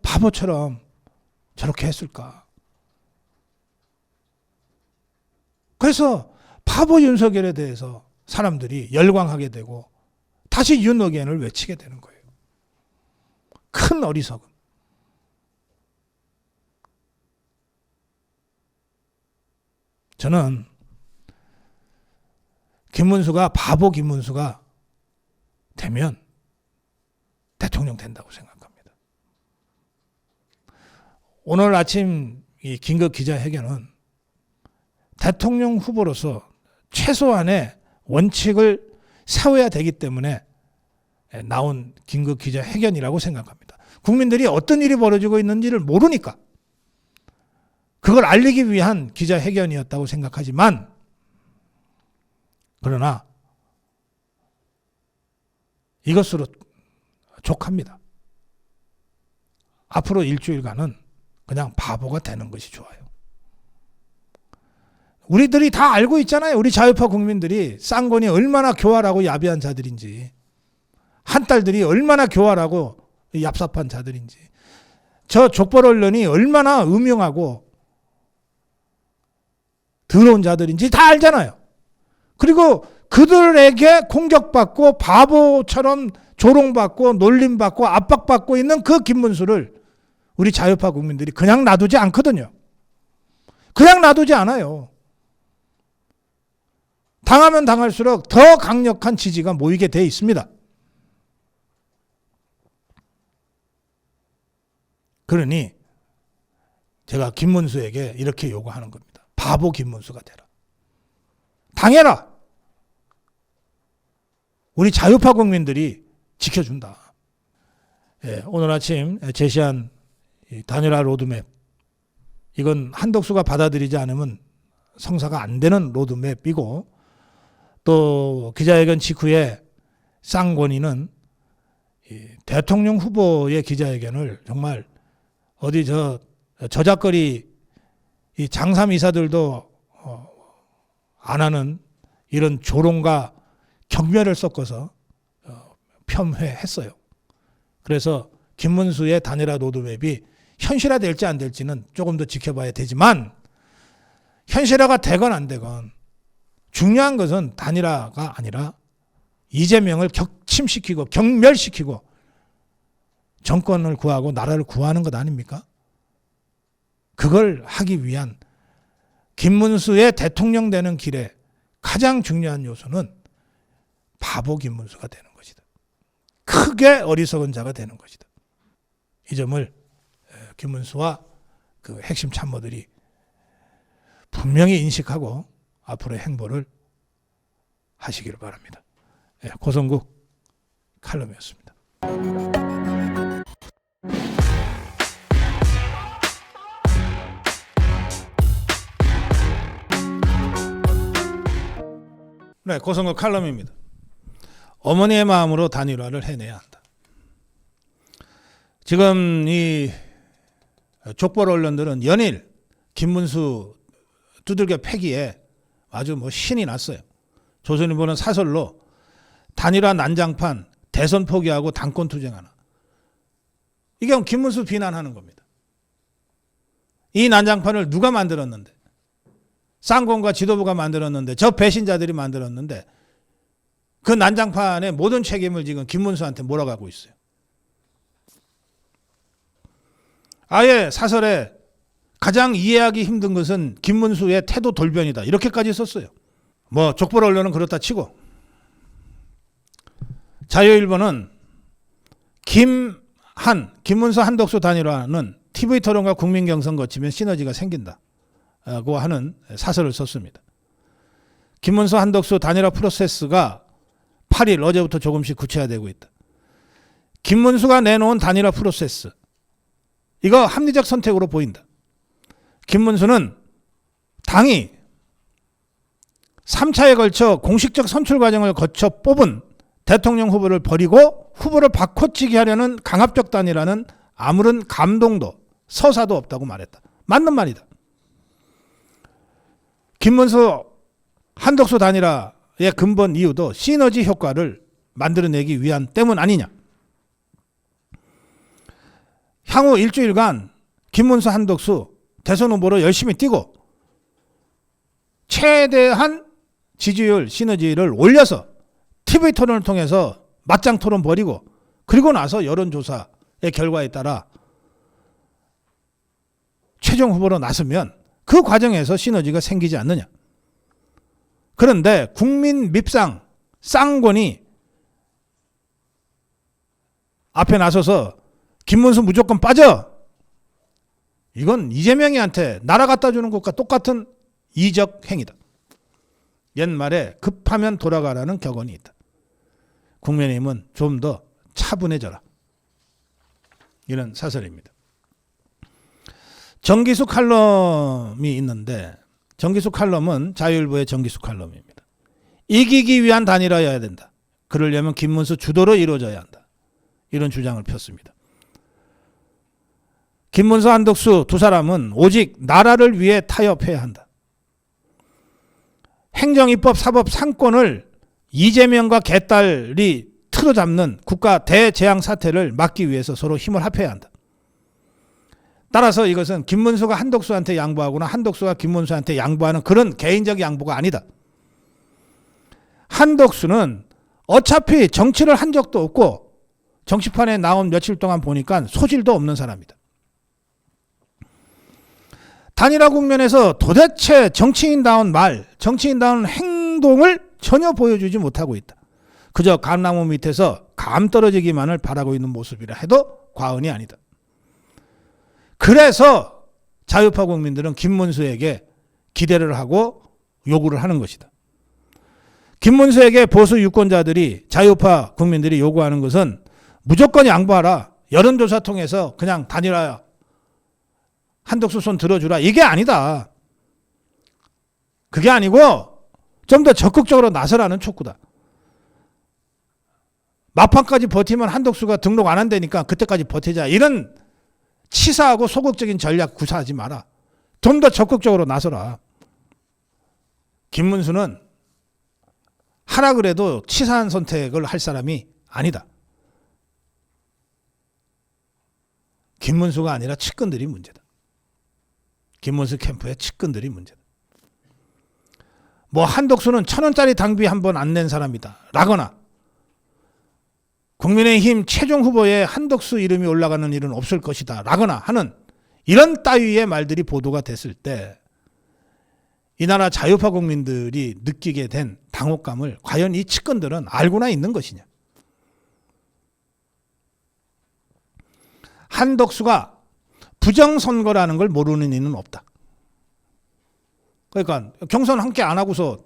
바보처럼 저렇게 했을까? 그래서 바보 윤석열에 대해서 사람들이 열광하게 되고 다시 윤어게인을 외치게 되는 거예요. 큰 어리석음. 저는 김문수가 바보 김문수가 되면 대통령 된다고 생각합니다. 오늘 아침 이 긴급 기자회견은 대통령 후보로서 최소한의 원칙을 세워야 되기 때문에 나온 긴급 기자회견이라고 생각합니다. 국민들이 어떤 일이 벌어지고 있는지를 모르니까 그걸 알리기 위한 기자회견이었다고 생각하지만, 그러나 이것으로 족합니다. 앞으로 일주일간은 그냥 바보가 되는 것이 좋아요. 우리들이 다 알고 있잖아요. 우리 자유파 국민들이 쌍권이 얼마나 교활하고 야비한 자들인지, 한딸들이 얼마나 교활하고 얍삽한 자들인지, 저 족벌 언론이 얼마나 음흉하고 더러운 자들인지 다 알잖아요. 그리고 그들에게 공격받고 바보처럼 조롱받고 놀림받고 압박받고 있는 그 김문수를 우리 자유파 국민들이 그냥 놔두지 않거든요. 그냥 놔두지 않아요. 당하면 당할수록 더 강력한 지지가 모이게 돼 있습니다. 그러니 제가 김문수에게 이렇게 요구하는 겁니다. 바보 김문수가 되라. 당해라. 우리 자유파 국민들이 지켜준다. 오늘 아침 제시한 단일화 로드맵, 이건 한덕수가 받아들이지 않으면 성사가 안 되는 로드맵이고, 또 기자회견 직후에 쌍권이는 대통령 후보의 기자회견을 정말 어디 저작거리 이 장삼 이사들도 안 하는 이런 조롱과 경멸을 섞어서 폄훼했어요. 그래서 김문수의 단일화 로드맵이 현실화될지 안 될지는 조금 더 지켜봐야 되지만, 현실화가 되건 안 되건 중요한 것은 단일화가 아니라 이재명을 격침시키고 경멸시키고 정권을 구하고 나라를 구하는 것 아닙니까? 그걸 하기 위한 김문수의 대통령 되는 길에 가장 중요한 요소는 바보 김문수가 되는 것이다. 크게 어리석은 자가 되는 것이다. 이 점을 김문수와 그 핵심 참모들이 분명히 인식하고 앞으로의 행보를 하시기를 바랍니다. 고성국 칼럼이었습니다. 네, 고성국 칼럼입니다. 어머니의 마음으로 단일화를 해내야 한다. 지금 이 족벌 언론들은 연일 김문수 두들겨 패기에 아주 신이 났어요. 조선일보는 사설로 단일화 난장판, 대선 포기하고 당권 투쟁하나. 이게 김문수 비난하는 겁니다. 이 난장판을 누가 만들었는데? 쌍권과 지도부가 만들었는데, 저 배신자들이 만들었는데, 그 난장판의 모든 책임을 지금 김문수한테 몰아가고 있어요. 아예 사설에 가장 이해하기 힘든 것은 김문수의 태도 돌변이다, 이렇게까지 썼어요. 족벌 언론은 그렇다 치고, 자유일보는 김문수 한덕수 단일화는 TV토론과 국민경선 거치면 시너지가 생긴다고 하는 사설을 썼습니다. 김문수 한덕수 단일화 프로세스가 8일 어제부터 조금씩 구체화되고 있다. 김문수가 내놓은 단일화 프로세스, 이거 합리적 선택으로 보인다. 김문수는 당이 3차에 걸쳐 공식적 선출 과정을 거쳐 뽑은 대통령 후보를 버리고 후보를 바꿔치기 하려는 강압적 단일화는 아무런 감동도 서사도 없다고 말했다. 맞는 말이다. 김문수 한덕수 단일화의 근본 이유도 시너지 효과를 만들어내기 위한 때문 아니냐. 향후 일주일간 김문수 한덕수 대선 후보로 열심히 뛰고 최대한 지지율 시너지를 올려서 TV 토론을 통해서 맞짱 토론 벌이고, 그리고 나서 여론조사의 결과에 따라 최종 후보로 나서면 그 과정에서 시너지가 생기지 않느냐. 그런데 국민 밉상 쌍권이 앞에 나서서 김문수 무조건 빠져, 이건 이재명이한테 나라 갖다 주는 것과 똑같은 이적 행위다. 옛말에 급하면 돌아가라는 격언이 있다. 국민의힘은 좀 더 차분해져라. 이런 사설입니다. 정기수 칼럼이 있는데 정기수 칼럼은 자유일보의 정기수 칼럼입니다. 이기기 위한 단일화여야 된다. 그러려면 김문수 주도로 이루어져야 한다. 이런 주장을 폈습니다. 김문수, 한덕수 두 사람은 오직 나라를 위해 타협해야 한다. 행정입법, 사법, 상권을 이재명과 개딸이 틀어잡는 국가 대재앙 사태를 막기 위해서 서로 힘을 합해야 한다. 따라서 이것은 김문수가 한덕수한테 양보하거나 한덕수가 김문수한테 양보하는 그런 개인적 양보가 아니다. 한덕수는 어차피 정치를 한 적도 없고 정치판에 나온 며칠 동안 보니까 소질도 없는 사람이다. 단일화 국면에서 도대체 정치인다운 말, 정치인다운 행동을 전혀 보여주지 못하고 있다. 그저 감나무 밑에서 감 떨어지기만을 바라고 있는 모습이라 해도 과언이 아니다. 그래서 자유파 국민들은 김문수에게 기대를 하고 요구를 하는 것이다. 김문수에게 보수 유권자들이, 자유파 국민들이 요구하는 것은 무조건 양보하라. 여론조사 통해서 그냥 단일화 한덕수 손 들어주라. 이게 아니다. 그게 아니고 좀 더 적극적으로 나서라는 촉구다. 막판까지 버티면 한덕수가 등록 안 한다니까 그때까지 버티자. 이런 치사하고 소극적인 전략 구사하지 마라. 좀 더 적극적으로 나서라. 김문수는 하라 그래도 치사한 선택을 할 사람이 아니다. 김문수가 아니라 측근들이 문제다. 김문수 캠프의 측근들이 문제다. 뭐 한덕수는 1,000원짜리 당비 한 번 안 낸 사람이다 라거나 국민의힘 최종 후보에 한덕수 이름이 올라가는 일은 없을 것이다 라거나 하는 이런 따위의 말들이 보도가 됐을 때 이 나라 자유파 국민들이 느끼게 된 당혹감을 과연 이 측근들은 알고나 있는 것이냐. 한덕수가 부정선거라는 걸 모르는 이는 없다. 그러니까 경선 함께 안 하고서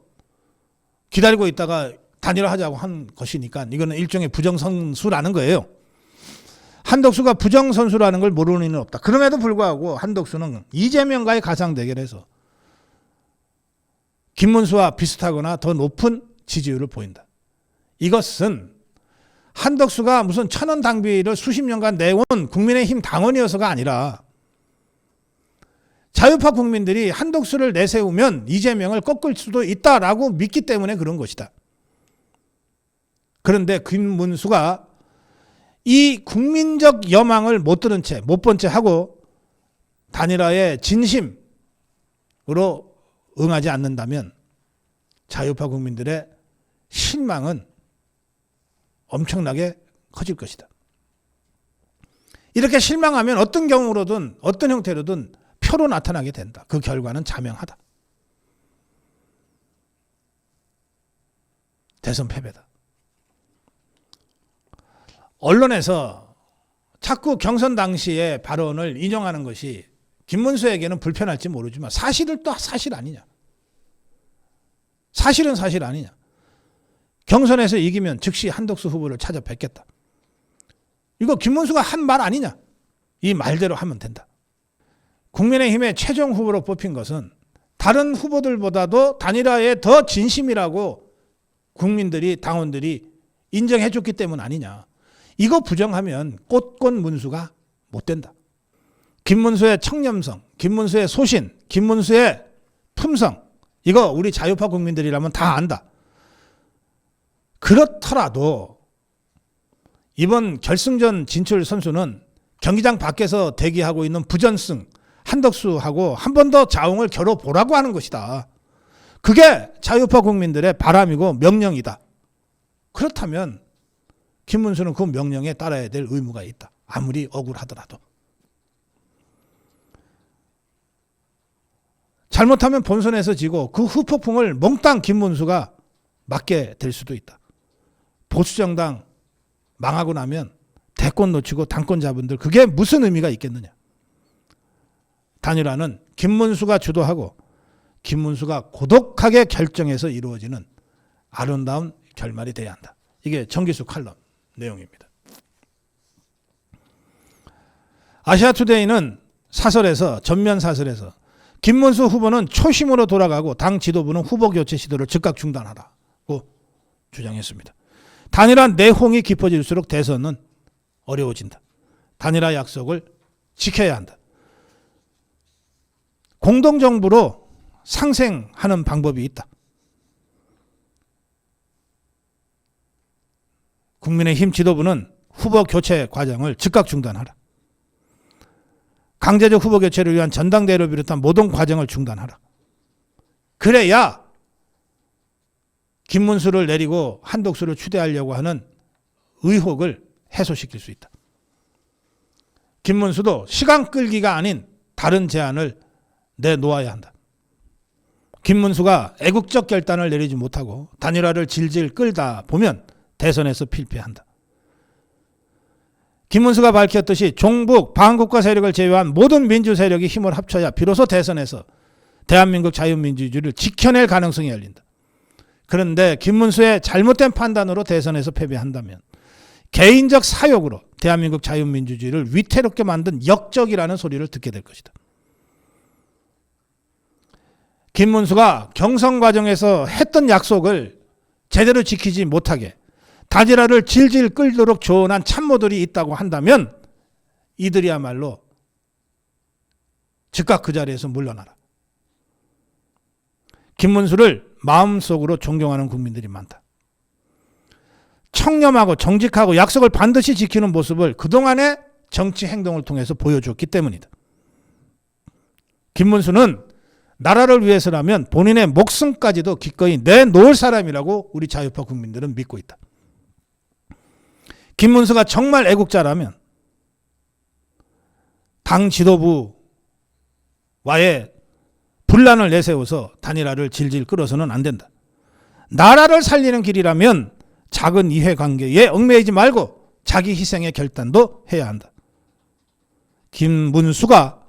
기다리고 있다가 단일화하자고 한 것이니까 이거는 일종의 부정선수라는 거예요. 한덕수가 부정선수라는 걸 모르는 이는 없다. 그럼에도 불구하고 한덕수는 이재명과의 가상 대결에서 김문수와 비슷하거나 더 높은 지지율을 보인다. 이것은 한덕수가 무슨 1,000원 당비를 수십 년간 내온 국민의힘 당원이어서가 아니라 자유파 국민들이 한덕수를 내세우면 이재명을 꺾을 수도 있다라고 믿기 때문에 그런 것이다. 그런데 김문수가 이 국민적 여망을 못 들은 채, 못 본 채 하고 단일화의 진심으로 응하지 않는다면 자유파 국민들의 실망은 엄청나게 커질 것이다. 이렇게 실망하면 어떤 경우로든 어떤 형태로든 표로 나타나게 된다. 그 결과는 자명하다. 대선 패배다. 언론에서 자꾸 경선 당시의 발언을 인용하는 것이 김문수에게는 불편할지 모르지만 사실은 또 사실 아니냐. 사실은 사실 아니냐. 경선에서 이기면 즉시 한덕수 후보를 찾아뵙겠다. 이거 김문수가 한 말 아니냐. 이 말대로 하면 된다. 국민의힘의 최종 후보로 뽑힌 것은 다른 후보들보다도 단일화에 더 진심이라고 국민들이, 당원들이 인정해 줬기 때문 아니냐. 이거 부정하면 꽃꽃 문수가 못 된다. 김문수의 청렴성, 김문수의 소신, 김문수의 품성, 이거 우리 자유파 국민들이라면 다 안다. 그렇더라도 이번 결승전 진출 선수는 경기장 밖에서 대기하고 있는 부전승 한덕수하고 한 번 더 자웅을 겨뤄보라고 하는 것이다. 그게 자유파 국민들의 바람이고 명령이다. 그렇다면 김문수는 그 명령에 따라야 될 의무가 있다. 아무리 억울하더라도. 잘못하면 본선에서 지고 그 후폭풍을 몽땅 김문수가 맞게 될 수도 있다. 보수정당 망하고 나면 대권 놓치고 당권 잡은 들 그게 무슨 의미가 있겠느냐. 단일화는 김문수가 주도하고 김문수가 고독하게 결정해서 이루어지는 아름다운 결말이 돼야 한다. 이게 정기수 칼럼 내용입니다. 아시아투데이는 전면 사설에서 김문수 후보는 초심으로 돌아가고 당 지도부는 후보 교체 시도를 즉각 중단하라고 주장했습니다. 단일화 내홍이 깊어질수록 대선은 어려워진다. 단일화 약속을 지켜야 한다. 공동정부로 상생하는 방법이 있다. 국민의힘 지도부는 후보 교체 과정을 즉각 중단하라. 강제적 후보 교체를 위한 전당대회를 비롯한 모든 과정을 중단하라. 그래야 김문수를 내리고 한덕수를 추대하려고 하는 의혹을 해소시킬 수 있다. 김문수도 시간 끌기가 아닌 다른 제안을 내놓아야 한다. 김문수가 애국적 결단을 내리지 못하고 단일화를 질질 끌다 보면 대선에서 필패한다. 김문수가 밝혔듯이 종북, 반국가 세력을 제외한 모든 민주 세력이 힘을 합쳐야 비로소 대선에서 대한민국 자유민주주의를 지켜낼 가능성이 열린다. 그런데 김문수의 잘못된 판단으로 대선에서 패배한다면 개인적 사욕으로 대한민국 자유민주주의를 위태롭게 만든 역적이라는 소리를 듣게 될 것이다. 김문수가 경선 과정에서 했던 약속을 제대로 지키지 못하게 단일화를 질질 끌도록 조언한 참모들이 있다고 한다면 이들이야말로 즉각 그 자리에서 물러나라. 김문수를 마음속으로 존경하는 국민들이 많다. 청렴하고 정직하고 약속을 반드시 지키는 모습을 그동안의 정치 행동을 통해서 보여줬기 때문이다. 김문수는 나라를 위해서라면 본인의 목숨까지도 기꺼이 내놓을 사람이라고 우리 자유파 국민들은 믿고 있다. 김문수가 정말 애국자라면 당 지도부와의 분란을 내세워서 단일화를 질질 끌어서는 안 된다. 나라를 살리는 길이라면 작은 이해관계에 얽매이지 말고 자기 희생의 결단도 해야 한다. 김문수가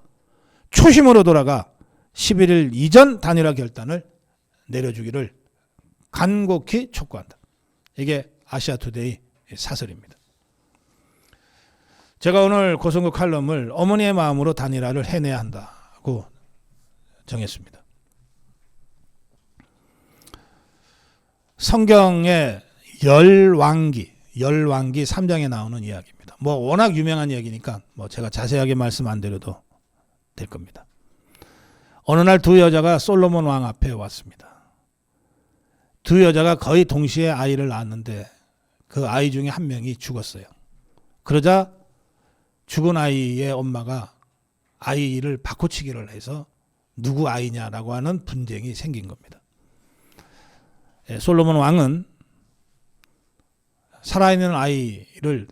초심으로 돌아가 11일 이전 단일화 결단을 내려주기를 간곡히 촉구한다. 이게 아시아투데이 사설입니다. 제가 오늘 고성구 칼럼을 어머니의 마음으로 단일화를 해내야 한다고 정했습니다. 성경의 열왕기 3장에 나오는 이야기입니다. 뭐 워낙 유명한 이야기니까 뭐 제가 자세하게 말씀 안 드려도 될 겁니다. 어느 날 두 여자가 솔로몬 왕 앞에 왔습니다. 두 여자가 거의 동시에 아이를 낳았는데 그 아이 중에 한 명이 죽었어요. 그러자 죽은 아이의 엄마가 아이를 바꿔치기를 해서 누구 아이냐라고 하는 분쟁이 생긴 겁니다. 솔로몬 왕은 살아있는 아이를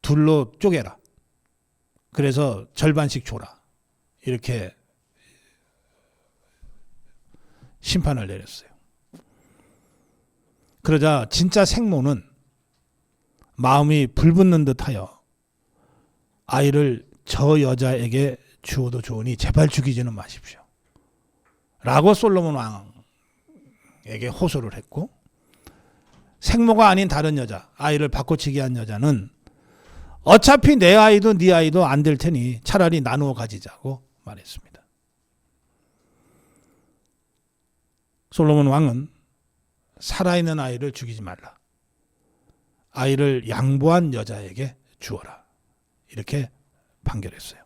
둘로 쪼개라. 그래서 절반씩 줘라. 이렇게 심판을 내렸어요. 그러자 진짜 생모는 마음이 불붙는 듯하여 아이를 저 여자에게 주어도 좋으니 제발 죽이지는 마십시오. 라고 솔로몬 왕에게 호소를 했고, 생모가 아닌 다른 여자, 아이를 바꿔치기 한 여자는 어차피 내 아이도 네 아이도 안 될 테니 차라리 나누어 가지자고 말했습니다. 솔로몬 왕은 살아있는 아이를 죽이지 말라. 아이를 양보한 여자에게 주어라. 이렇게 판결했어요.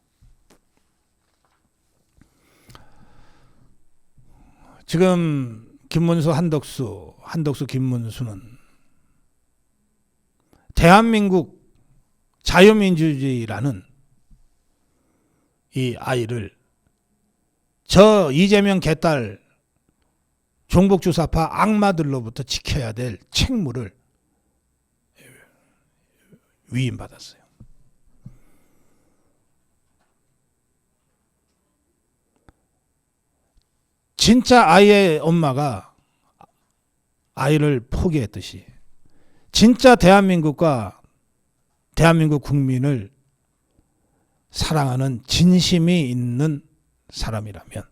지금 김문수, 한덕수, 김문수는 대한민국 자유민주주의라는 이 아이를 저 이재명 개딸 종북주사파 악마들로부터 지켜야 될 책무를 위임받았어요. 진짜 아이의 엄마가 아이를 포기했듯이 진짜 대한민국과 대한민국 국민을 사랑하는 진심이 있는 사람이라면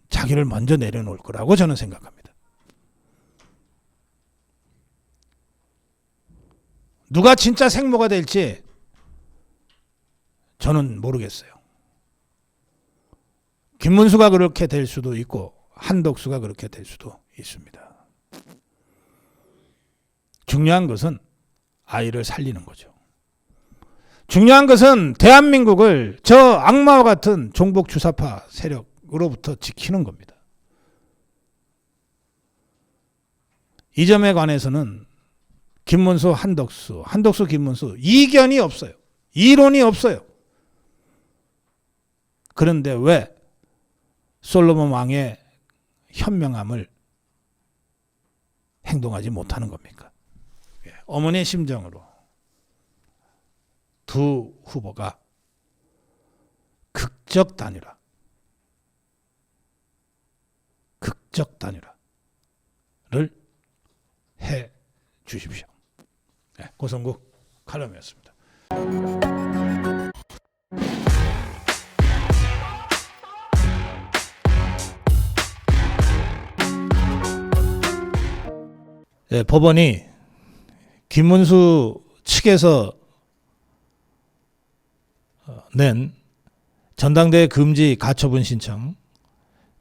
자기를 먼저 내려놓을 거라고 저는 생각합니다. 누가 진짜 생모가 될지 저는 모르겠어요. 김문수가 그렇게 될 수도 있고 한덕수가 그렇게 될 수도 있습니다. 중요한 것은 아이를 살리는 거죠. 중요한 것은 대한민국을 저 악마와 같은 종북 주사파 세력으로부터 지키는 겁니다. 이 점에 관해서는 김문수, 한덕수, 김문수 이견이 없어요. 이론이 없어요. 그런데 왜 솔로몬 왕의 현명함을 행동하지 못하는 겁니까? 어머니의 심정으로 두 후보가 극적 단일화를 해 주십시오. 고성국 칼럼이었습니다. 법원이 김문수 측에서 낸 전당대회 금지 가처분 신청,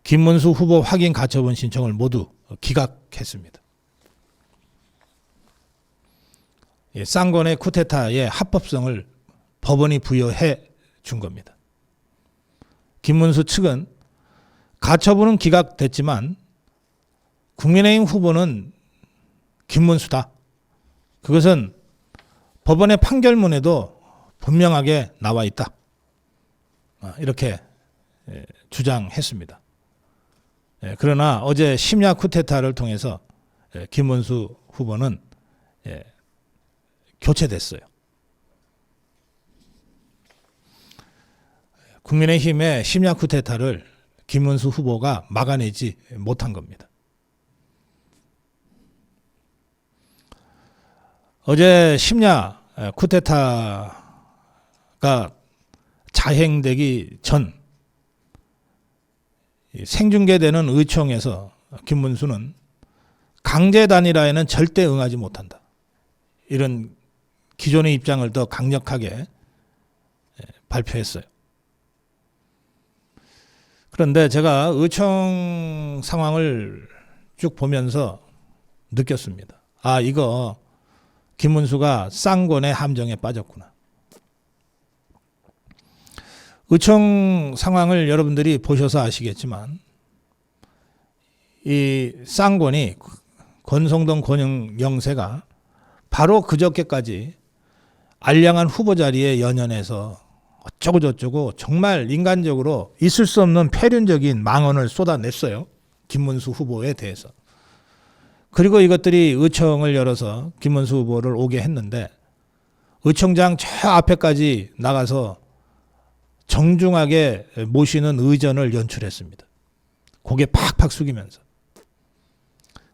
김문수 후보 확인 가처분 신청을 모두 기각했습니다. 쌍권의 쿠데타의 합법성을 법원이 부여해 준 겁니다. 김문수 측은 가처분은 기각됐지만 국민의힘 후보는 김문수다. 그것은 법원의 판결문에도 분명하게 나와 있다. 이렇게 주장했습니다. 그러나 어제 심야 쿠데타를 통해서 김문수 후보는 교체됐어요. 국민의힘의 심야 쿠데타를 김문수 후보가 막아내지 못한 겁니다. 어제 심야 쿠데타가 자행되기 전 생중계되는 의총에서 김문수는 강제 단일화에는 절대 응하지 못한다. 이런 기존의 입장을 더 강력하게 발표했어요. 그런데 제가 의총 상황을 쭉 보면서 느꼈습니다. 아, 이거 김문수가 쌍권의 함정에 빠졌구나. 의총 상황을 여러분들이 보셔서 아시겠지만 이 쌍권이 권성동 권영세가 바로 그저께까지 알량한 후보 자리에 연연해서 어쩌고 저쩌고 정말 인간적으로 있을 수 없는 폐륜적인 망언을 쏟아냈어요. 김문수 후보에 대해서. 그리고 이것들이 의총을 열어서 김문수 후보를 오게 했는데 의총장 저 앞에까지 나가서 정중하게 모시는 의전을 연출했습니다. 고개 팍팍 숙이면서.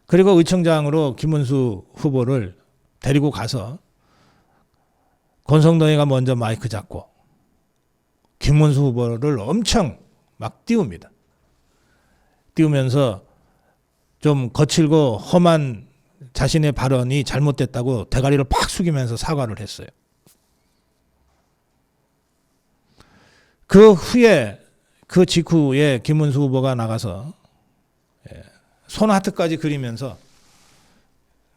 그리고 의총장으로 김문수 후보를 데리고 가서 권성동이가 먼저 마이크 잡고 김문수 후보를 엄청 막 띄웁니다. 띄우면서 좀 거칠고 험한 자신의 발언이 잘못됐다고 대가리를 팍 숙이면서 사과를 했어요. 그 후에 그 직후에 김문수 후보가 나가서 손하트까지 그리면서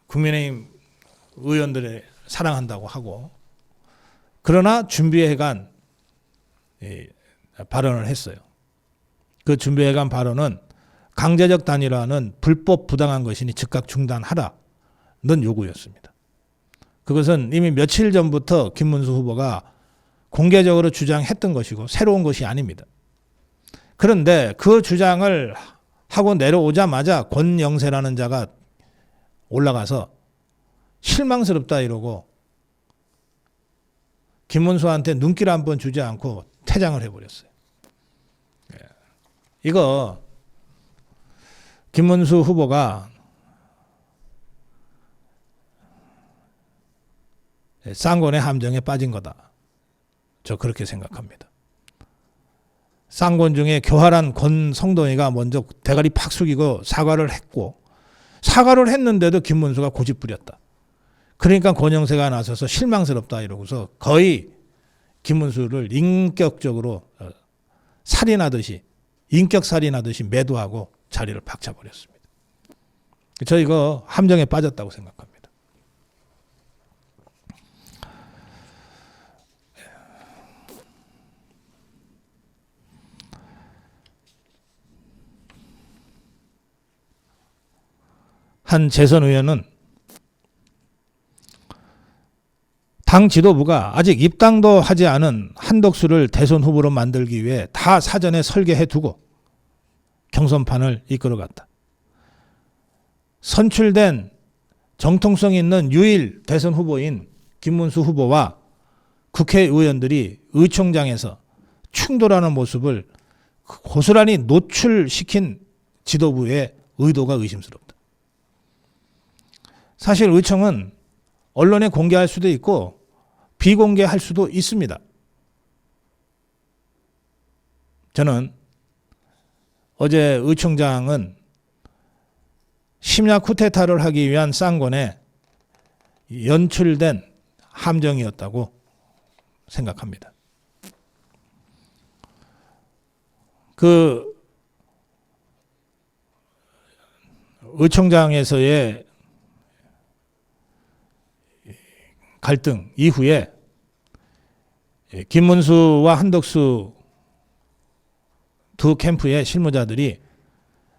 국민의힘 의원들을 사랑한다고 하고 그러나 준비해간 발언을 했어요. 그 준비해간 발언은 강제적 단일화는 불법 부당한 것이니 즉각 중단하라는 요구였습니다. 그것은 이미 며칠 전부터 김문수 후보가 공개적으로 주장했던 것이고 새로운 것이 아닙니다. 그런데 그 주장을 하고 내려오자마자 권영세라는 자가 올라가서 실망스럽다 이러고 김문수한테 눈길 한번 주지 않고 퇴장을 해버렸어요. 이거 김문수 후보가 쌍권의 함정에 빠진 거다. 저 그렇게 생각합니다. 쌍권 중에 교활한 권성동이가 먼저 대가리 팍 숙이고 사과를 했고 사과를 했는데도 김문수가 고집부렸다. 그러니까 권영세가 나서서 실망스럽다 이러고서 거의 김문수를 인격적으로 살인하듯이, 인격 살인하듯이 매도하고 자리를 박차버렸습니다. 저 이거 함정에 빠졌다고 생각합니다. 한 재선 의원은 당 지도부가 아직 입당도 하지 않은 한덕수를 대선 후보로 만들기 위해 다 사전에 설계해 두고 경선판을 이끌어갔다. 선출된 정통성 있는 유일 대선 후보인 김문수 후보와 국회의원들이 의총장에서 충돌하는 모습을 고스란히 노출시킨 지도부의 의도가 의심스럽다. 사실 의총은 언론에 공개할 수도 있고 비공개할 수도 있습니다. 저는 어제 의총장은 심야 쿠데타를 하기 위한 쌍권에 연출된 함정이었다고 생각합니다. 그 의총장에서의 갈등 이후에 김문수와 한덕수 두 캠프의 실무자들이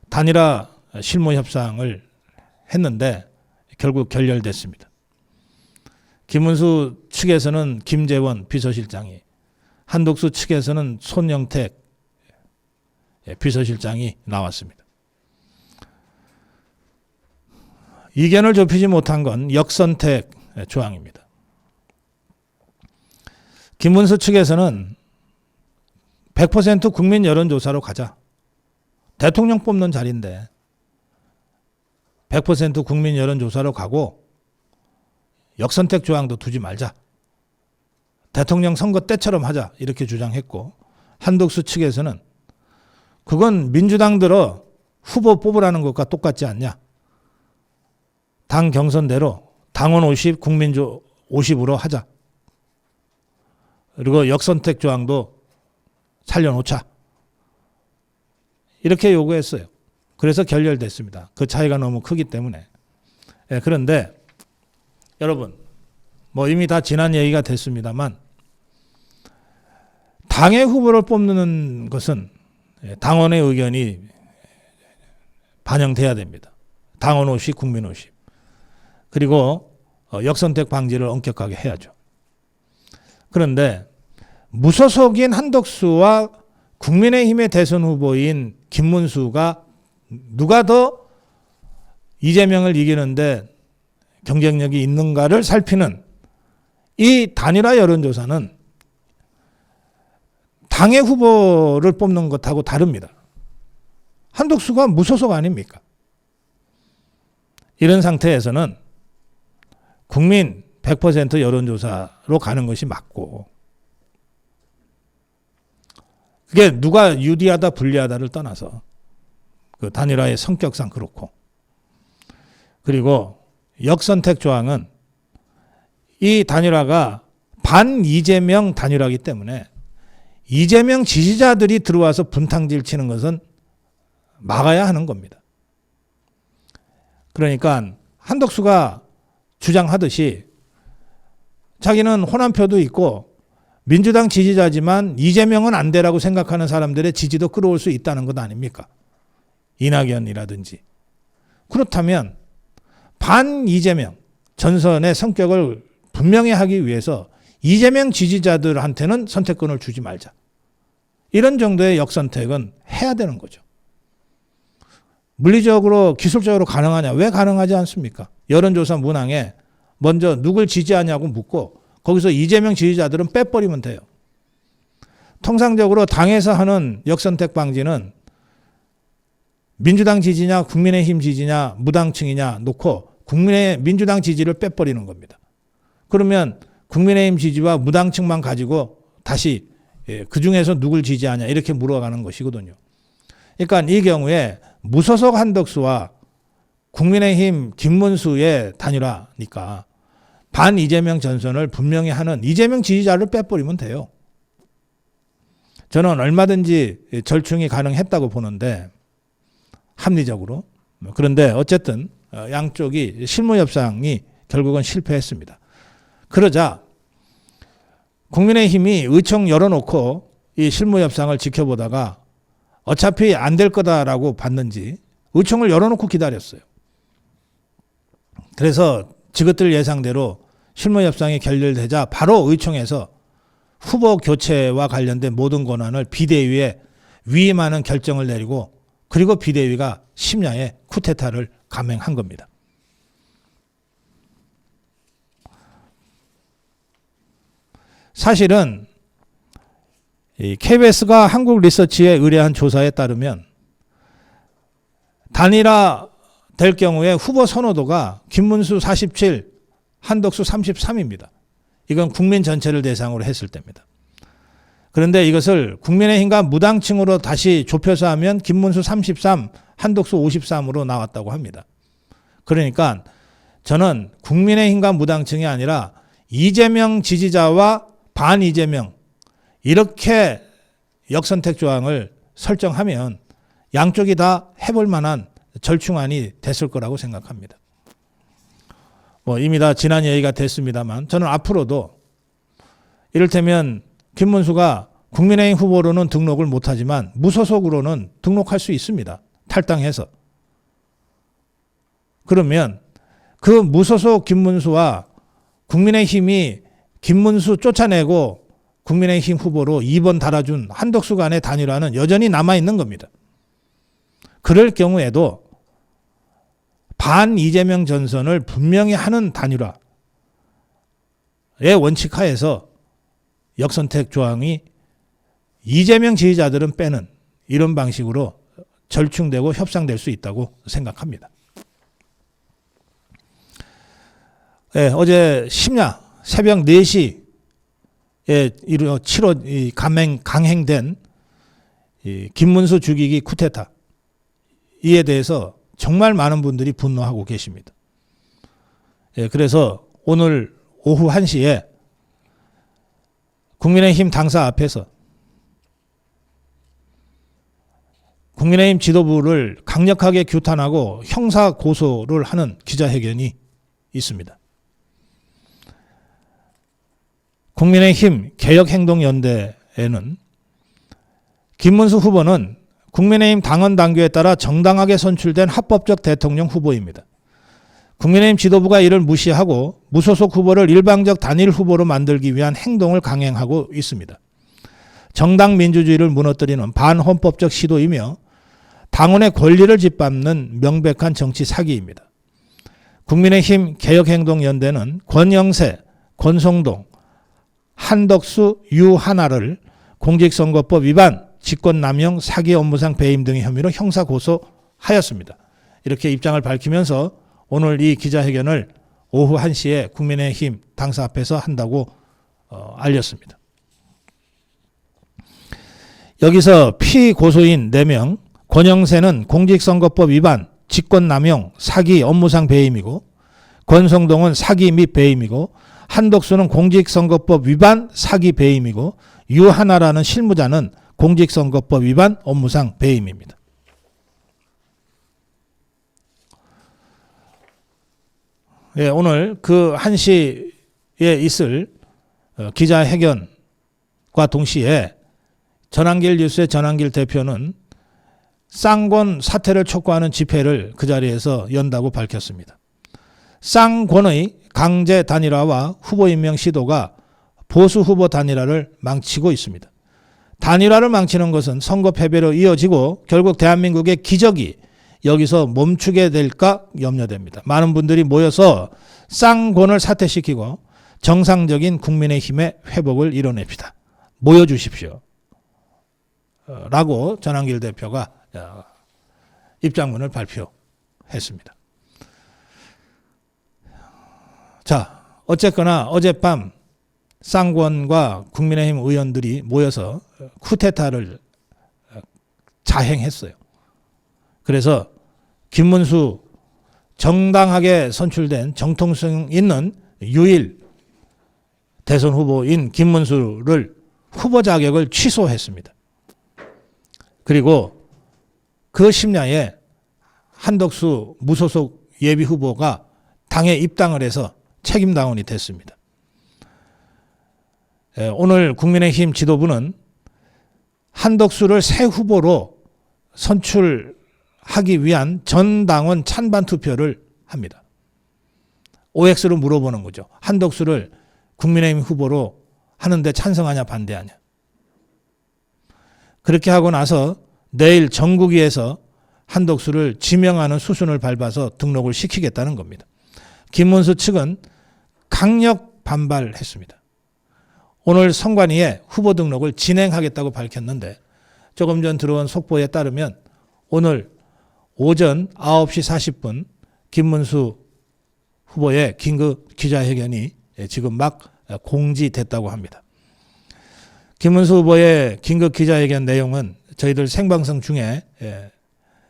단일화 실무 협상을 했는데 결국 결렬됐습니다. 김문수 측에서는 김재원 비서실장이, 한덕수 측에서는 손영택 비서실장이 나왔습니다. 이견을 좁히지 못한 건 역선택 조항입니다. 김문수 측에서는 100% 국민 여론조사로 가자. 대통령 뽑는 자리인데 100% 국민 여론조사로 가고 역선택 조항도 두지 말자. 대통령 선거 때처럼 하자. 이렇게 주장했고, 한덕수 측에서는 그건 민주당들어 후보 뽑으라는 것과 똑같지 않냐. 당 경선대로 당원 50, 국민조 50으로 하자. 그리고 역선택 조항도 살려놓자. 이렇게 요구했어요. 그래서 결렬됐습니다. 그 차이가 너무 크기 때문에. 그런데 여러분, 뭐 이미 다 지난 얘기가 됐습니다만, 당의 후보를 뽑는 것은 당원의 의견이 반영돼야 됩니다. 당원 50, 국민 50. 그리고 역선택 방지를 엄격하게 해야죠. 그런데 무소속인 한덕수와 국민의힘의 대선 후보인 김문수가 누가 더 이재명을 이기는데 경쟁력이 있는가를 살피는 이 단일화 여론조사는 당의 후보를 뽑는 것하고 다릅니다. 한덕수가 무소속 아닙니까? 이런 상태에서는 국민 100% 여론조사로 가는 것이 맞고, 그게 누가 유리하다 불리하다를 떠나서 그 단일화의 성격상 그렇고, 그리고 역선택 조항은 이 단일화가 반 이재명 단일화이기 때문에 이재명 지지자들이 들어와서 분탕질 치는 것은 막아야 하는 겁니다. 그러니까 한덕수가 주장하듯이 자기는 호남표도 있고 민주당 지지자지만 이재명은 안 되라고 생각하는 사람들의 지지도 끌어올 수 있다는 것 아닙니까? 이낙연이라든지. 그렇다면 반 이재명 전선의 성격을 분명히 하기 위해서 이재명 지지자들한테는 선택권을 주지 말자. 이런 정도의 역선택은 해야 되는 거죠. 물리적으로 기술적으로 가능하냐? 왜 가능하지 않습니까? 여론조사 문항에 먼저 누굴 지지하냐고 묻고 거기서 이재명 지지자들은 빼버리면 돼요. 통상적으로 당에서 하는 역선택 방지는 민주당 지지냐 국민의힘 지지냐 무당층이냐 놓고 민주당 지지를 빼버리는 겁니다. 그러면 국민의힘 지지와 무당층만 가지고 다시 그중에서 누굴 지지하냐 이렇게 물어가는 것이거든요. 그러니까 이 경우에 무소속 한덕수와 국민의힘 김문수의 단일화니까 반 이재명 전선을 분명히 하는 이재명 지지자를 빼버리면 돼요. 저는 얼마든지 절충이 가능했다고 보는데 합리적으로. 그런데 어쨌든 양쪽이 실무협상이 결국은 실패했습니다. 그러자 국민의힘이 의총 열어놓고 이 실무협상을 지켜보다가 어차피 안 될 거다라고 봤는지 의총을 열어놓고 기다렸어요. 그래서 지긋들 예상대로 실무협상이 결렬되자 바로 의총에서 후보 교체와 관련된 모든 권한을 비대위에 위임하는 결정을 내리고 그리고 비대위가 심야에 쿠데타를 감행한 겁니다. 사실은 이 KBS가 한국리서치에 의뢰한 조사에 따르면 단일화 될 경우에 후보 선호도가 김문수 47, 한덕수 33입니다. 이건 국민 전체를 대상으로 했을 때입니다. 그런데 이것을 국민의힘과 무당층으로 다시 좁혀서 하면 김문수 33, 한덕수 53으로 나왔다고 합니다. 그러니까 저는 국민의힘과 무당층이 아니라 이재명 지지자와 반 이재명 이렇게 역선택 조항을 설정하면 양쪽이 다 해볼 만한 절충안이 됐을 거라고 생각합니다. 이미 다 지난 얘기가 됐습니다만 저는 앞으로도 이를테면 김문수가 국민의힘 후보로는 등록을 못하지만 무소속으로는 등록할 수 있습니다. 탈당해서. 그러면 그 무소속 김문수와 국민의힘이 김문수 쫓아내고 국민의힘 후보로 2번 달아준 한덕수 간의 단일화는 여전히 남아있는 겁니다. 그럴 경우에도 반 이재명 전선을 분명히 하는 단일화의 원칙 하에서 역선택 조항이 이재명 지지자들은 빼는 이런 방식으로 절충되고 협상될 수 있다고 생각합니다. 네, 어제 심야 새벽 4시에 강행된 김문수 죽이기 쿠데타 이에 대해서 정말 많은 분들이 분노하고 계십니다. 그래서 오늘 오후 1시에 국민의힘 당사 앞에서 국민의힘 지도부를 강력하게 규탄하고 형사 고소를 하는 기자회견이 있습니다. 국민의힘 개혁행동연대에는 김문수 후보는 국민의힘 당원 당규에 따라 정당하게 선출된 합법적 대통령 후보입니다. 국민의힘 지도부가 이를 무시하고 무소속 후보를 일방적 단일 후보로 만들기 위한 행동을 강행하고 있습니다. 정당 민주주의를 무너뜨리는 반헌법적 시도이며 당원의 권리를 짓밟는 명백한 정치 사기입니다. 국민의힘 개혁행동연대는 권영세, 권성동, 한덕수, 유하나를 공직선거법 위반, 직권남용, 사기 업무상 배임 등의 혐의로 형사 고소하였습니다. 이렇게 입장을 밝히면서 오늘 이 기자회견을 오후 1시에 국민의힘 당사 앞에서 한다고 알렸습니다. 여기서 피고소인 4명, 권영세는 공직선거법 위반, 직권남용, 사기, 업무상 배임이고 권성동은 사기 및 배임이고 한덕수는 공직선거법 위반, 사기, 배임이고 유하나라는 실무자는 공직선거법 위반, 업무상 배임입니다. 예, 오늘 그 1시에 있을 기자회견과 동시에 전한길 뉴스의 전한길 대표는 쌍권 사퇴를 촉구하는 집회를 그 자리에서 연다고 밝혔습니다. 쌍권의 강제 단일화와 후보 임명 시도가 보수 후보 단일화를 망치고 있습니다. 단일화를 망치는 것은 선거 패배로 이어지고 결국 대한민국의 기적이 여기서 멈추게 될까 염려됩니다. 많은 분들이 모여서 쌍권을 사퇴시키고 정상적인 국민의힘의 회복을 이뤄냅시다. 모여주십시오. 라고 전한길 대표가 입장문을 발표했습니다. 자, 어쨌거나 어젯밤 쌍권과 국민의힘 의원들이 모여서 쿠데타를 자행했어요. 그래서 김문수 정당하게 선출된 정통성 있는 유일 대선 후보인 김문수를 후보 자격을 취소했습니다. 그리고 그 심야에 한덕수 무소속 예비 후보가 당에 입당을 해서 책임당원이 됐습니다. 오늘 국민의힘 지도부는 한덕수를 새 후보로 선출하기 위한 전 당원 찬반 투표를 합니다. OX로 물어보는 거죠. 한덕수를 국민의힘 후보로 하는데 찬성하냐 반대하냐. 그렇게 하고 나서 내일 전국위에서 한덕수를 지명하는 수순을 밟아서 등록을 시키겠다는 겁니다. 김문수 측은 강력 반발했습니다. 오늘 선관위에 후보 등록을 진행하겠다고 밝혔는데 조금 전 들어온 속보에 따르면 오늘 오전 9시 40분 김문수 후보의 긴급 기자회견이 지금 막 공지됐다고 합니다. 김문수 후보의 긴급 기자회견 내용은 저희들 생방송 중에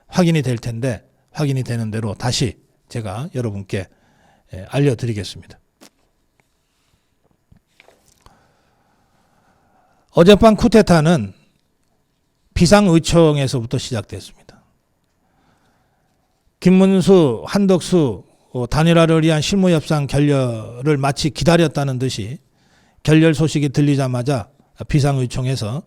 확인이 될 텐데 확인이 되는 대로 다시 제가 여러분께 알려드리겠습니다. 어젯밤 쿠데타는 비상의총에서부터 시작됐습니다. 김문수, 한덕수 단일화를 위한 실무협상 결렬을 마치 기다렸다는 듯이 결렬 소식이 들리자마자 비상의총에서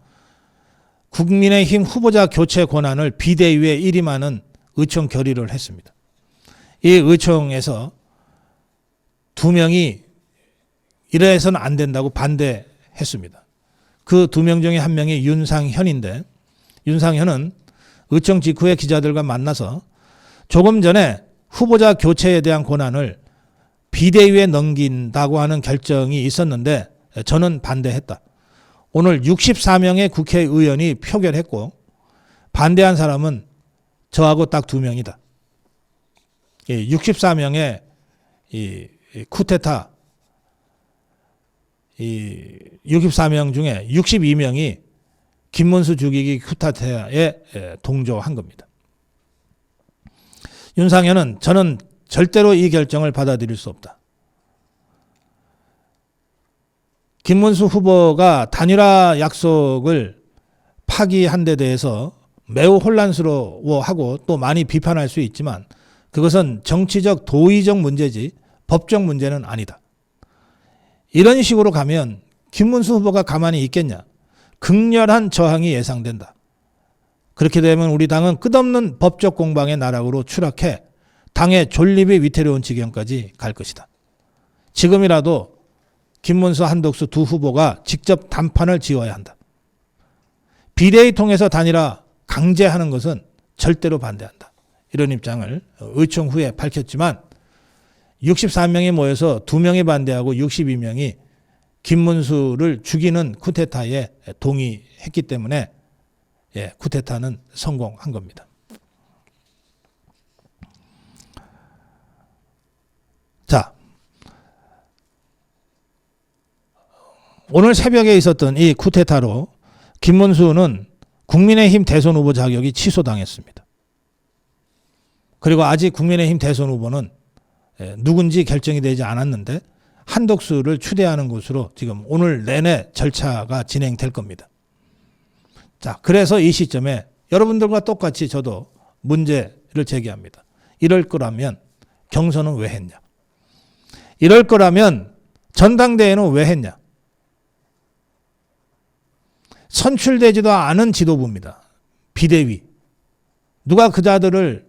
국민의힘 후보자 교체 권한을 비대위에 일임하는 의총 결의를 했습니다. 이 의총에서 두 명이 이래서는 안 된다고 반대했습니다. 그 두 명 중에 한 명이 윤상현인데 윤상현은 의총 직후에 기자들과 만나서 조금 전에 후보자 교체에 대한 권한을 비대위에 넘긴다고 하는 결정이 있었는데 저는 반대했다. 오늘 64명의 국회의원이 표결했고 반대한 사람은 저하고 딱 2명이다. 64명의 이 쿠데타 64명 중에 62명이 김문수 죽이기 쿠데타에 동조한 겁니다. 윤상현은 저는 절대로 이 결정을 받아들일 수 없다. 김문수 후보가 단일화 약속을 파기한 데 대해서 매우 혼란스러워하고 또 많이 비판할 수 있지만 그것은 정치적 도의적 문제지 법적 문제는 아니다. 이런 식으로 가면 김문수 후보가 가만히 있겠냐. 극렬한 저항이 예상된다. 그렇게 되면 우리 당은 끝없는 법적 공방의 나락으로 추락해 당의 존립이 위태로운 지경까지 갈 것이다. 지금이라도 김문수, 한덕수 두 후보가 직접 단판을 지어야 한다. 비대위 통해서 단일화 강제하는 것은 절대로 반대한다. 이런 입장을 의총 후에 밝혔지만 64명이 모여서 2명이 반대하고 62명이 김문수를 죽이는 쿠데타에 동의했기 때문에 쿠데타는 성공한 겁니다. 자, 오늘 새벽에 있었던 이 쿠데타로 김문수는 국민의힘 대선 후보 자격이 취소당했습니다. 그리고 아직 국민의힘 대선 후보는 누군지 결정이 되지 않았는데 한덕수를 추대하는 것으로 지금 오늘 내내 절차가 진행될 겁니다. 자, 그래서 이 시점에 여러분들과 똑같이 저도 문제를 제기합니다. 이럴 거라면 경선은 왜 했냐? 이럴 거라면 전당대회는 왜 했냐? 선출되지도 않은 지도부입니다. 비대위. 누가 그자들을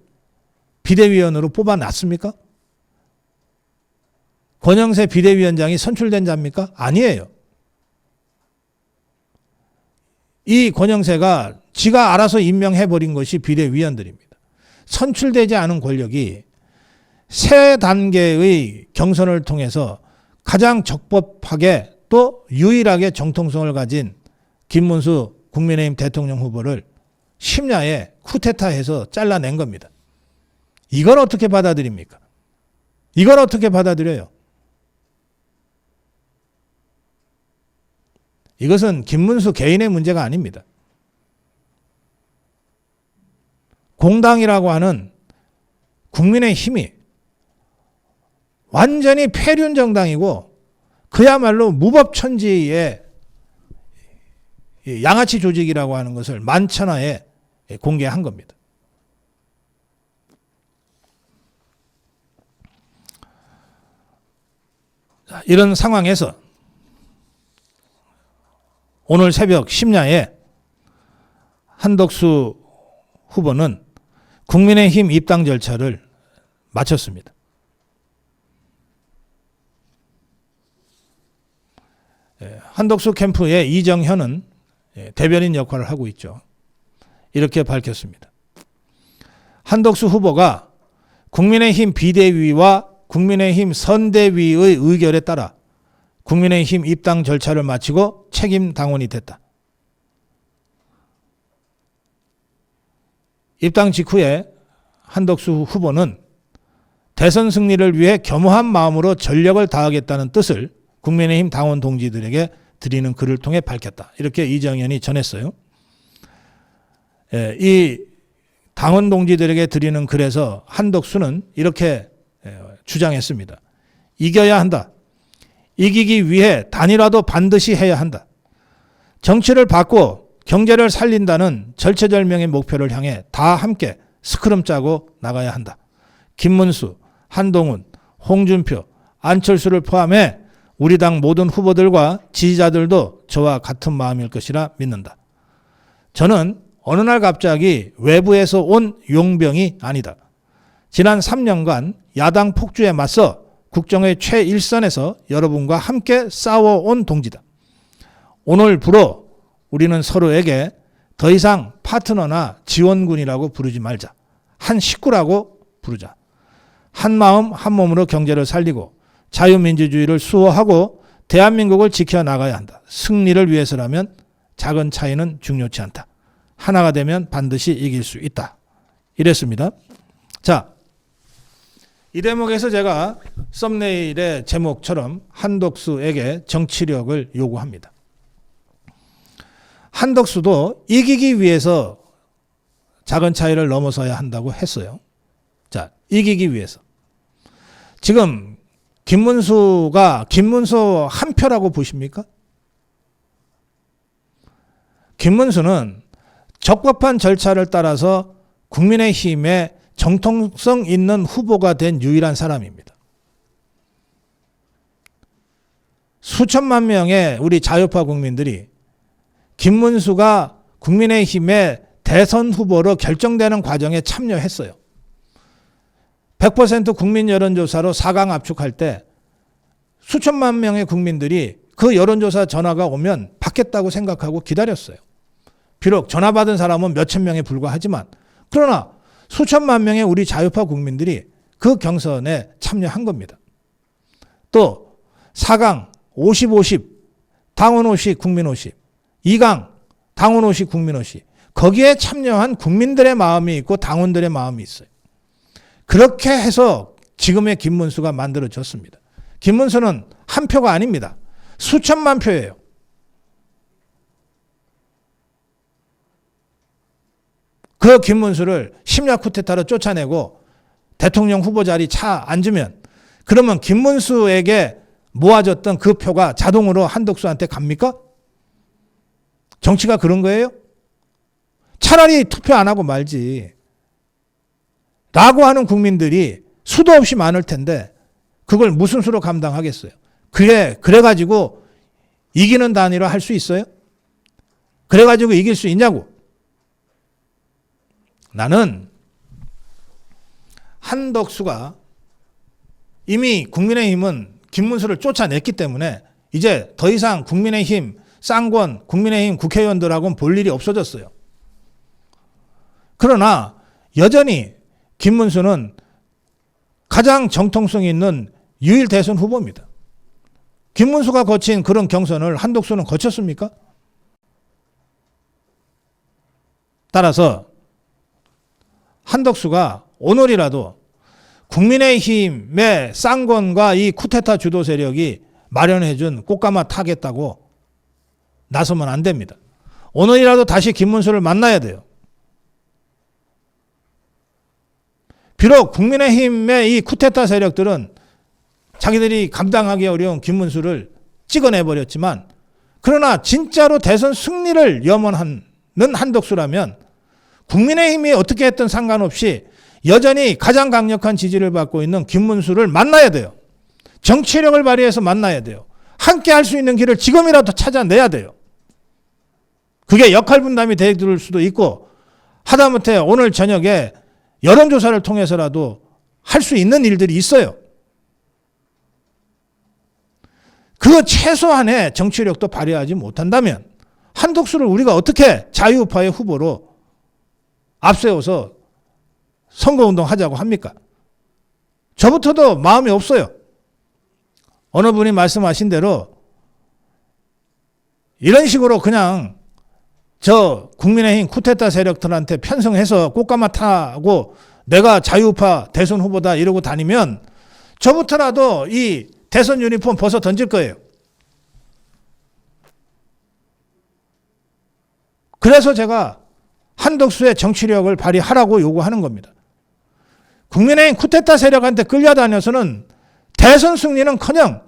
비대위원으로 뽑아놨습니까? 권영세 비대위원장이 선출된 자입니까? 아니에요. 이 권영세가 지가 알아서 임명해버린 것이 비대위원들입니다. 선출되지 않은 권력이 새 단계의 경선을 통해서 가장 적법하게 또 유일하게 정통성을 가진 김문수 국민의힘 대통령 후보를 심야에 쿠데타해서 잘라낸 겁니다. 이걸 어떻게 받아들입니까? 이걸 어떻게 받아들여요? 이것은 김문수 개인의 문제가 아닙니다. 공당이라고 하는 국민의 힘이 완전히 폐륜 정당이고 그야말로 무법천지의 양아치 조직이라고 하는 것을 만천하에 공개한 겁니다. 이런 상황에서 오늘 새벽 심야에 한덕수 후보는 국민의힘 입당 절차를 마쳤습니다. 한덕수 캠프의 이정현은 대변인 역할을 하고 있죠. 이렇게 밝혔습니다. 한덕수 후보가 국민의힘 비대위와 국민의힘 선대위의 의결에 따라 국민의힘 입당 절차를 마치고 책임 당원이 됐다. 입당 직후에 한덕수 후보는 대선 승리를 위해 겸허한 마음으로 전력을 다하겠다는 뜻을 국민의힘 당원 동지들에게 드리는 글을 통해 밝혔다. 이렇게 이정현이 전했어요. 이 당원 동지들에게 드리는 글에서 한덕수는 이렇게 주장했습니다. 이겨야 한다. 이기기 위해 단일화도 반드시 해야 한다. 정치를 바꿔 경제를 살린다는 절체절명의 목표를 향해 다 함께 스크럼 짜고 나가야 한다. 김문수, 한동훈, 홍준표, 안철수를 포함해 우리 당 모든 후보들과 지지자들도 저와 같은 마음일 것이라 믿는다. 저는 어느 날 갑자기 외부에서 온 용병이 아니다. 지난 3년간 야당 폭주에 맞서 국정의 최일선에서 여러분과 함께 싸워온 동지다. 오늘부로 우리는 서로에게 더 이상 파트너나 지원군이라고 부르지 말자. 한 식구라고 부르자. 한 마음 한 몸으로 경제를 살리고 자유민주주의를 수호하고 대한민국을 지켜나가야 한다. 승리를 위해서라면 작은 차이는 중요치 않다. 하나가 되면 반드시 이길 수 있다. 이랬습니다. 자, 이 대목에서 제가 썸네일의 제목처럼 한덕수에게 정치력을 요구합니다. 한덕수도 이기기 위해서 작은 차이를 넘어서야 한다고 했어요. 자, 이기기 위해서. 지금 김문수 한 표라고 보십니까? 김문수는 적법한 절차를 따라서 국민의힘의 정통성 있는 후보가 된 유일한 사람입니다. 수천만 명의 우리 자유파 국민들이 김문수가 국민의힘의 대선 후보로 결정되는 과정에 참여했어요. 100% 국민 여론조사로 4강 압축할 때 수천만 명의 국민들이 그 여론조사 전화가 오면 받겠다고 생각하고 기다렸어요. 비록 전화 받은 사람은 몇천 명에 불과하지만 그러나 수천만 명의 우리 자유파 국민들이 그 경선에 참여한 겁니다. 또 4강 50-50 당원 50 국민 50 2강 당원 50 국민 50 거기에 참여한 국민들의 마음이 있고 당원들의 마음이 있어요. 그렇게 해서 지금의 김문수가 만들어졌습니다. 김문수는 한 표가 아닙니다. 수천만 표예요. 그 김문수를 심야 쿠데타로 쫓아내고 대통령 후보 자리 차 앉으면 그러면 김문수에게 모아졌던 그 표가 자동으로 한덕수한테 갑니까? 정치가 그런 거예요? 차라리 투표 안 하고 말지. 라고 하는 국민들이 수도 없이 많을 텐데 그걸 무슨 수로 감당하겠어요? 그래가지고 이기는 단위로 할 수 있어요? 그래가지고 이길 수 있냐고? 나는 한덕수가 이미 국민의힘은 김문수를 쫓아냈기 때문에 이제 더 이상 국민의힘 쌍권, 국민의힘 국회의원들하고는 볼 일이 없어졌어요. 그러나 여전히 김문수는 가장 정통성 있는 유일 대선 후보입니다. 김문수가 거친 그런 경선을 한덕수는 거쳤습니까? 따라서 한덕수가 오늘이라도 국민의힘의 쌍권과 이 쿠데타 주도 세력이 마련해준 꽃가마 타겠다고 나서면 안 됩니다. 오늘이라도 다시 김문수를 만나야 돼요. 비록 국민의힘의 이 쿠데타 세력들은 자기들이 감당하기 어려운 김문수를 찍어내버렸지만, 그러나 진짜로 대선 승리를 염원하는 한덕수라면 국민의힘이 어떻게 했든 상관없이 여전히 가장 강력한 지지를 받고 있는 김문수를 만나야 돼요. 정치력을 발휘해서 만나야 돼요. 함께 할 수 있는 길을 지금이라도 찾아내야 돼요. 그게 역할 분담이 될 수도 있고, 하다못해 오늘 저녁에 여론조사를 통해서라도 할 수 있는 일들이 있어요. 그 최소한의 정치력도 발휘하지 못한다면 한덕수를 우리가 어떻게 자유우파의 후보로 앞세워서 선거운동 하자고 합니까? 저부터도 마음이 없어요. 어느 분이 말씀하신 대로 이런 식으로 그냥 저 국민의힘 쿠데타 세력들한테 편성해서 꽃가마 타고 내가 자유우파 대선 후보다 이러고 다니면 저부터라도 이 대선 유니폼 벗어 던질 거예요. 그래서 제가 한덕수의 정치력을 발휘하라고 요구하는 겁니다. 국민의힘 쿠데타 세력한테 끌려다녀서는 대선 승리는커녕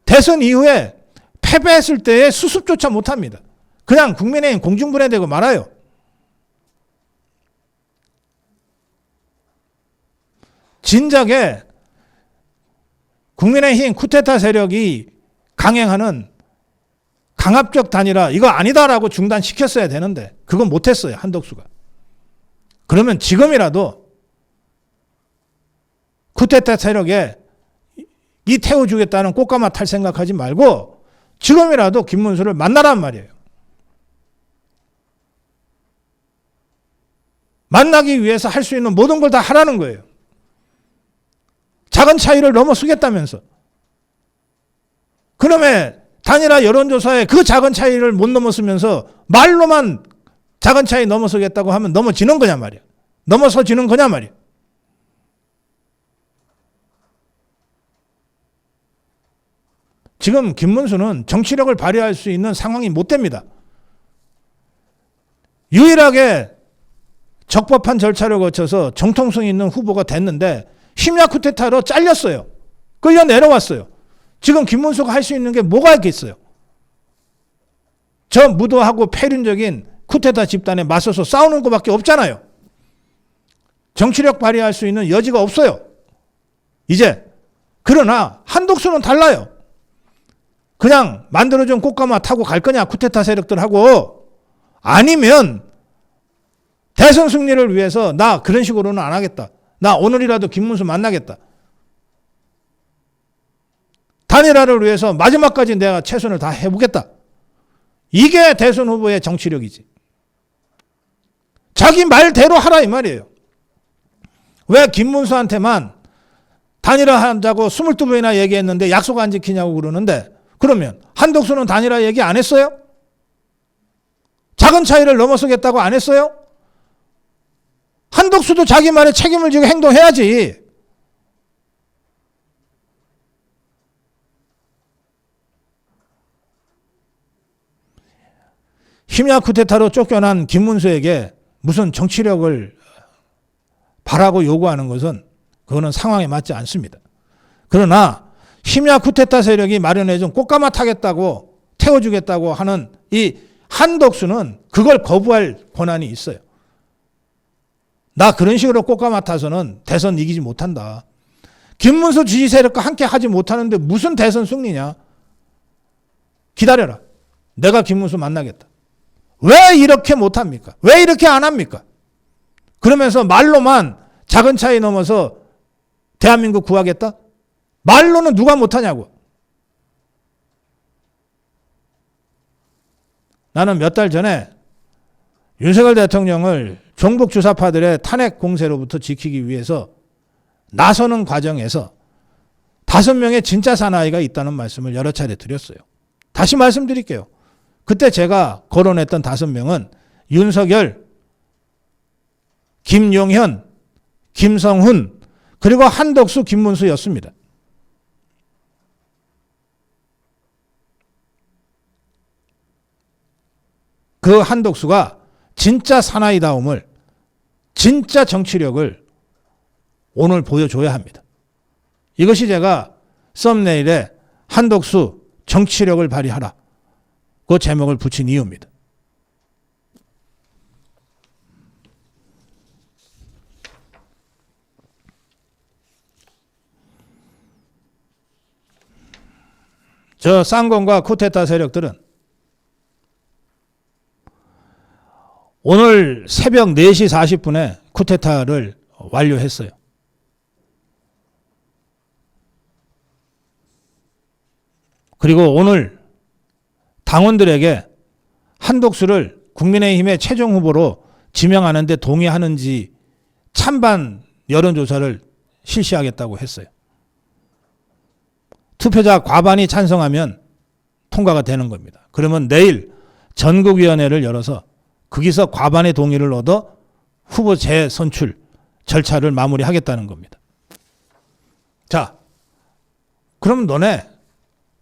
대선 이후에 패배했을 때의 수습조차 못합니다. 그냥 국민의힘 공중분해되고 말아요. 진작에 국민의힘 쿠데타 세력이 강행하는 강압적 단일화 이거 아니다라고 중단시켰어야 되는데 그건 못했어요. 한덕수가. 그러면 지금이라도 쿠데타 세력에 이 태워주겠다는 꽃가마 탈 생각하지 말고 지금이라도 김문수를 만나란 말이에요. 만나기 위해서 할 수 있는 모든 걸 다 하라는 거예요. 작은 차이를 넘어서겠다면서. 그놈의 단일화 여론조사에 그 작은 차이를 못 넘어서면서 말로만 작은 차이 넘어서겠다고 하면 넘어지는 거냐 말이야. 넘어서지는 거냐 말이야. 지금 김문수는 정치력을 발휘할 수 있는 상황이 못 됩니다. 유일하게 적법한 절차를 거쳐서 정통성 있는 후보가 됐는데 심야 쿠데타로 잘렸어요. 끌려 내려왔어요. 지금 김문수가 할 수 있는 게 뭐가 있겠어요? 저 무도하고 폐륜적인 쿠데타 집단에 맞서서 싸우는 것밖에 없잖아요. 정치력 발휘할 수 있는 여지가 없어요. 이제. 그러나 한덕수는 달라요. 그냥 만들어준 꽃가마 타고 갈 거냐 쿠데타 세력들하고, 아니면 대선 승리를 위해서 나 그런 식으로는 안 하겠다. 나 오늘이라도 김문수 만나겠다. 단일화를 위해서 마지막까지 내가 최선을 다 해보겠다. 이게 대선 후보의 정치력이지. 자기 말대로 하라 이 말이에요. 왜 김문수한테만 단일화 하자고 22번이나 얘기했는데 약속 안 지키냐고 그러는데, 그러면 한덕수는 단일화 얘기 안 했어요? 작은 차이를 넘어서겠다고 안 했어요? 한덕수도 자기 말에 책임을 지고 행동해야지. 심야 쿠데타로 쫓겨난 김문수에게 무슨 정치력을 바라고 요구하는 것은 그거는 상황에 맞지 않습니다. 그러나 심야 쿠데타 세력이 마련해준 꽃가마 타겠다고 태워주겠다고 하는 이 한덕수는 그걸 거부할 권한이 있어요. 나 그런 식으로 꽃가마 타서는 대선 이기지 못한다. 김문수 지지 세력과 함께 하지 못하는데 무슨 대선 승리냐. 기다려라. 내가 김문수 만나겠다. 왜 이렇게 못합니까? 왜 이렇게 안 합니까? 그러면서 말로만 작은 차이 넘어서 대한민국 구하겠다? 말로는 누가 못하냐고. 나는 몇 달 전에 윤석열 대통령을 종북 주사파들의 탄핵 공세로부터 지키기 위해서 나서는 과정에서 5명의 진짜 사나이가 있다는 말씀을 여러 차례 드렸어요. 다시 말씀드릴게요. 그때 제가 거론했던 5명은 윤석열, 김용현, 김성훈, 그리고 한덕수, 김문수였습니다. 그 한덕수가 진짜 사나이다움을, 진짜 정치력을 오늘 보여줘야 합니다. 이것이 제가 썸네일에 한덕수 정치력을 발휘하라 그 제목을 붙인 이유입니다. 저 쌍권과 쿠데타 세력들은 오늘 새벽 4시 40분에 쿠데타를 완료했어요. 그리고 오늘 당원들에게 한독수를 국민의힘의 최종 후보로 지명하는 데 동의하는지 찬반 여론조사를 실시하겠다고 했어요. 투표자 과반이 찬성하면 통과가 되는 겁니다. 그러면 내일 전국위원회를 열어서 거기서 과반의 동의를 얻어 후보 재선출 절차를 마무리하겠다는 겁니다. 자, 그럼 너네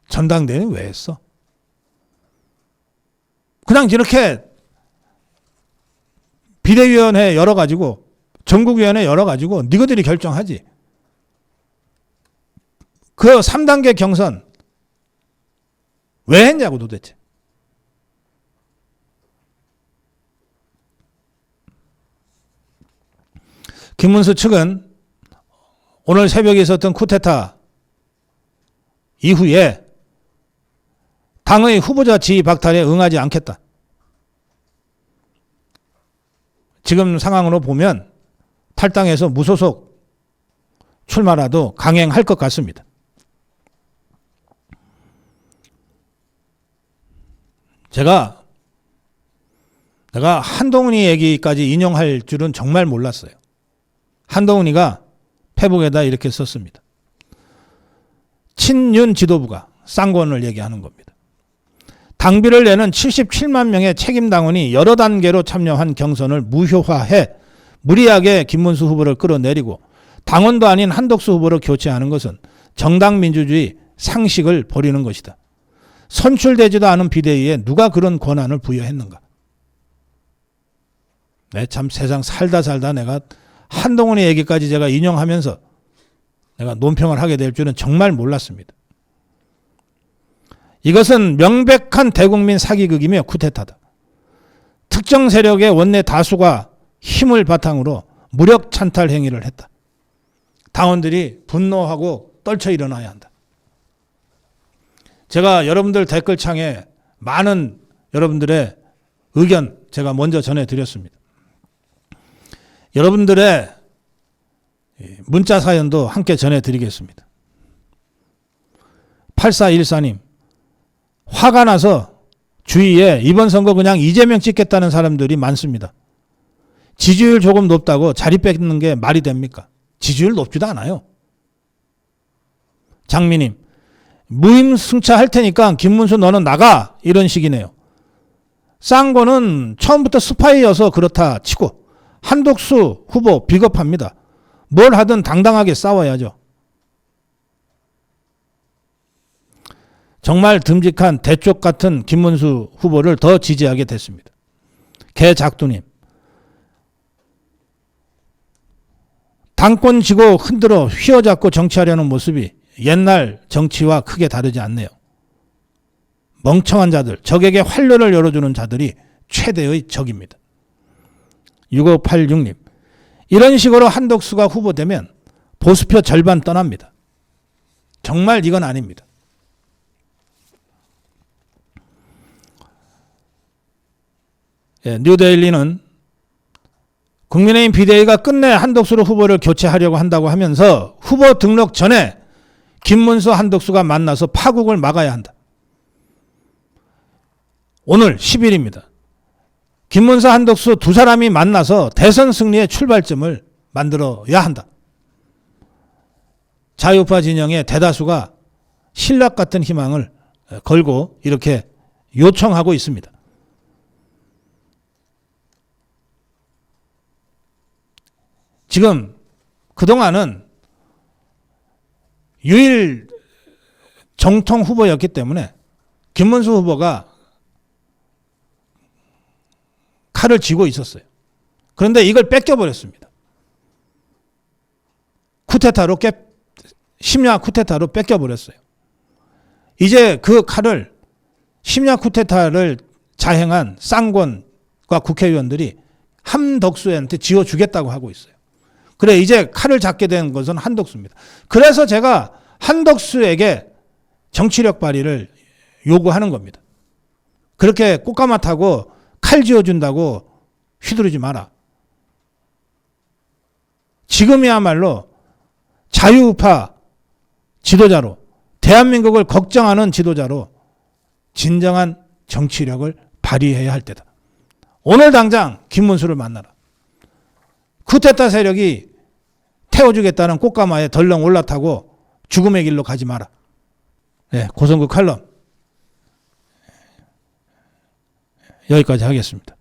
전당대회는 왜 했어? 그냥 이렇게 비대위원회 열어가지고 전국위원회 열어가지고 니거들이 결정하지. 그 3단계 경선 왜 했냐고 도대체. 김문수 측은 오늘 새벽에 있었던 쿠데타 이후에 당의 후보자 지위 박탈에 응하지 않겠다. 지금 상황으로 보면 탈당해서 무소속 출마라도 강행할 것 같습니다. 내가 한동훈이 얘기까지 인용할 줄은 정말 몰랐어요. 한동훈이가 페북에다 이렇게 썼습니다. 친윤 지도부가 쌍권을 얘기하는 겁니다. 당비를 내는 77만 명의 책임 당원이 여러 단계로 참여한 경선을 무효화해 무리하게 김문수 후보를 끌어내리고 당원도 아닌 한덕수 후보를 교체하는 것은 정당 민주주의 상식을 버리는 것이다. 선출되지도 않은 비대위에 누가 그런 권한을 부여했는가. 참 세상 살다 내가 한동훈의 얘기까지 제가 인용하면서 내가 논평을 하게 될 줄은 정말 몰랐습니다. 이것은 명백한 대국민 사기극이며 쿠데타다. 특정 세력의 원내 다수가 힘을 바탕으로 무력 찬탈 행위를 했다. 당원들이 분노하고 떨쳐 일어나야 한다. 제가 여러분들 댓글창에 많은 여러분들의 의견 제가 먼저 전해드렸습니다. 여러분들의 문자 사연도 함께 전해드리겠습니다. 8414님, 화가 나서 주위에 이번 선거 그냥 이재명 찍겠다는 사람들이 많습니다. 지지율 조금 높다고 자리 뺏는 게 말이 됩니까? 지지율 높지도 않아요. 장미님, 무임승차 할 테니까 김문수 너는 나가, 이런 식이네요. 쌍권은 처음부터 스파이여서 그렇다 치고 한독수 후보 비겁합니다. 뭘 하든 당당하게 싸워야죠. 정말 듬직한 대쪽 같은 김문수 후보를 더 지지하게 됐습니다. 개작두님, 당권 쥐고 흔들어 휘어잡고 정치하려는 모습이 옛날 정치와 크게 다르지 않네요. 멍청한 자들, 적에게 활로를 열어주는 자들이 최대의 적입니다. 6586님, 이런 식으로 한덕수가 후보되면 보수표 절반 떠납니다. 정말 이건 아닙니다. 뉴데일리는 국민의힘 비대위가 끝내 한덕수로 후보를 교체하려고 한다고 하면서 후보 등록 전에 김문수 한덕수가 만나서 파국을 막아야 한다. 오늘 10일입니다. 김문수 한덕수 두 사람이 만나서 대선 승리의 출발점을 만들어야 한다. 자유파 진영의 대다수가 신락 같은 희망을 걸고 이렇게 요청하고 있습니다. 지금 그동안은 유일 정통 후보였기 때문에 김문수 후보가 칼을 쥐고 있었어요. 그런데 이걸 뺏겨버렸습니다. 쿠데타로 심야 쿠데타로 뺏겨버렸어요. 이제 그 칼을 심야 쿠데타를 자행한 쌍권과 국회의원들이 한덕수한테 쥐어주겠다고 하고 있어요. 그래 이제 칼을 잡게 된 것은 한덕수입니다. 그래서 제가 한덕수에게 정치력 발휘를 요구하는 겁니다. 그렇게 꽃가마 타고 칼 쥐어준다고 휘두르지 마라. 지금이야말로 자유우파 지도자로 대한민국을 걱정하는 지도자로 진정한 정치력을 발휘해야 할 때다. 오늘 당장 김문수를 만나라. 쿠데타 세력이 태워주겠다는 꽃가마에 덜렁 올라타고 죽음의 길로 가지 마라. 네, 고성국 칼럼 여기까지 하겠습니다.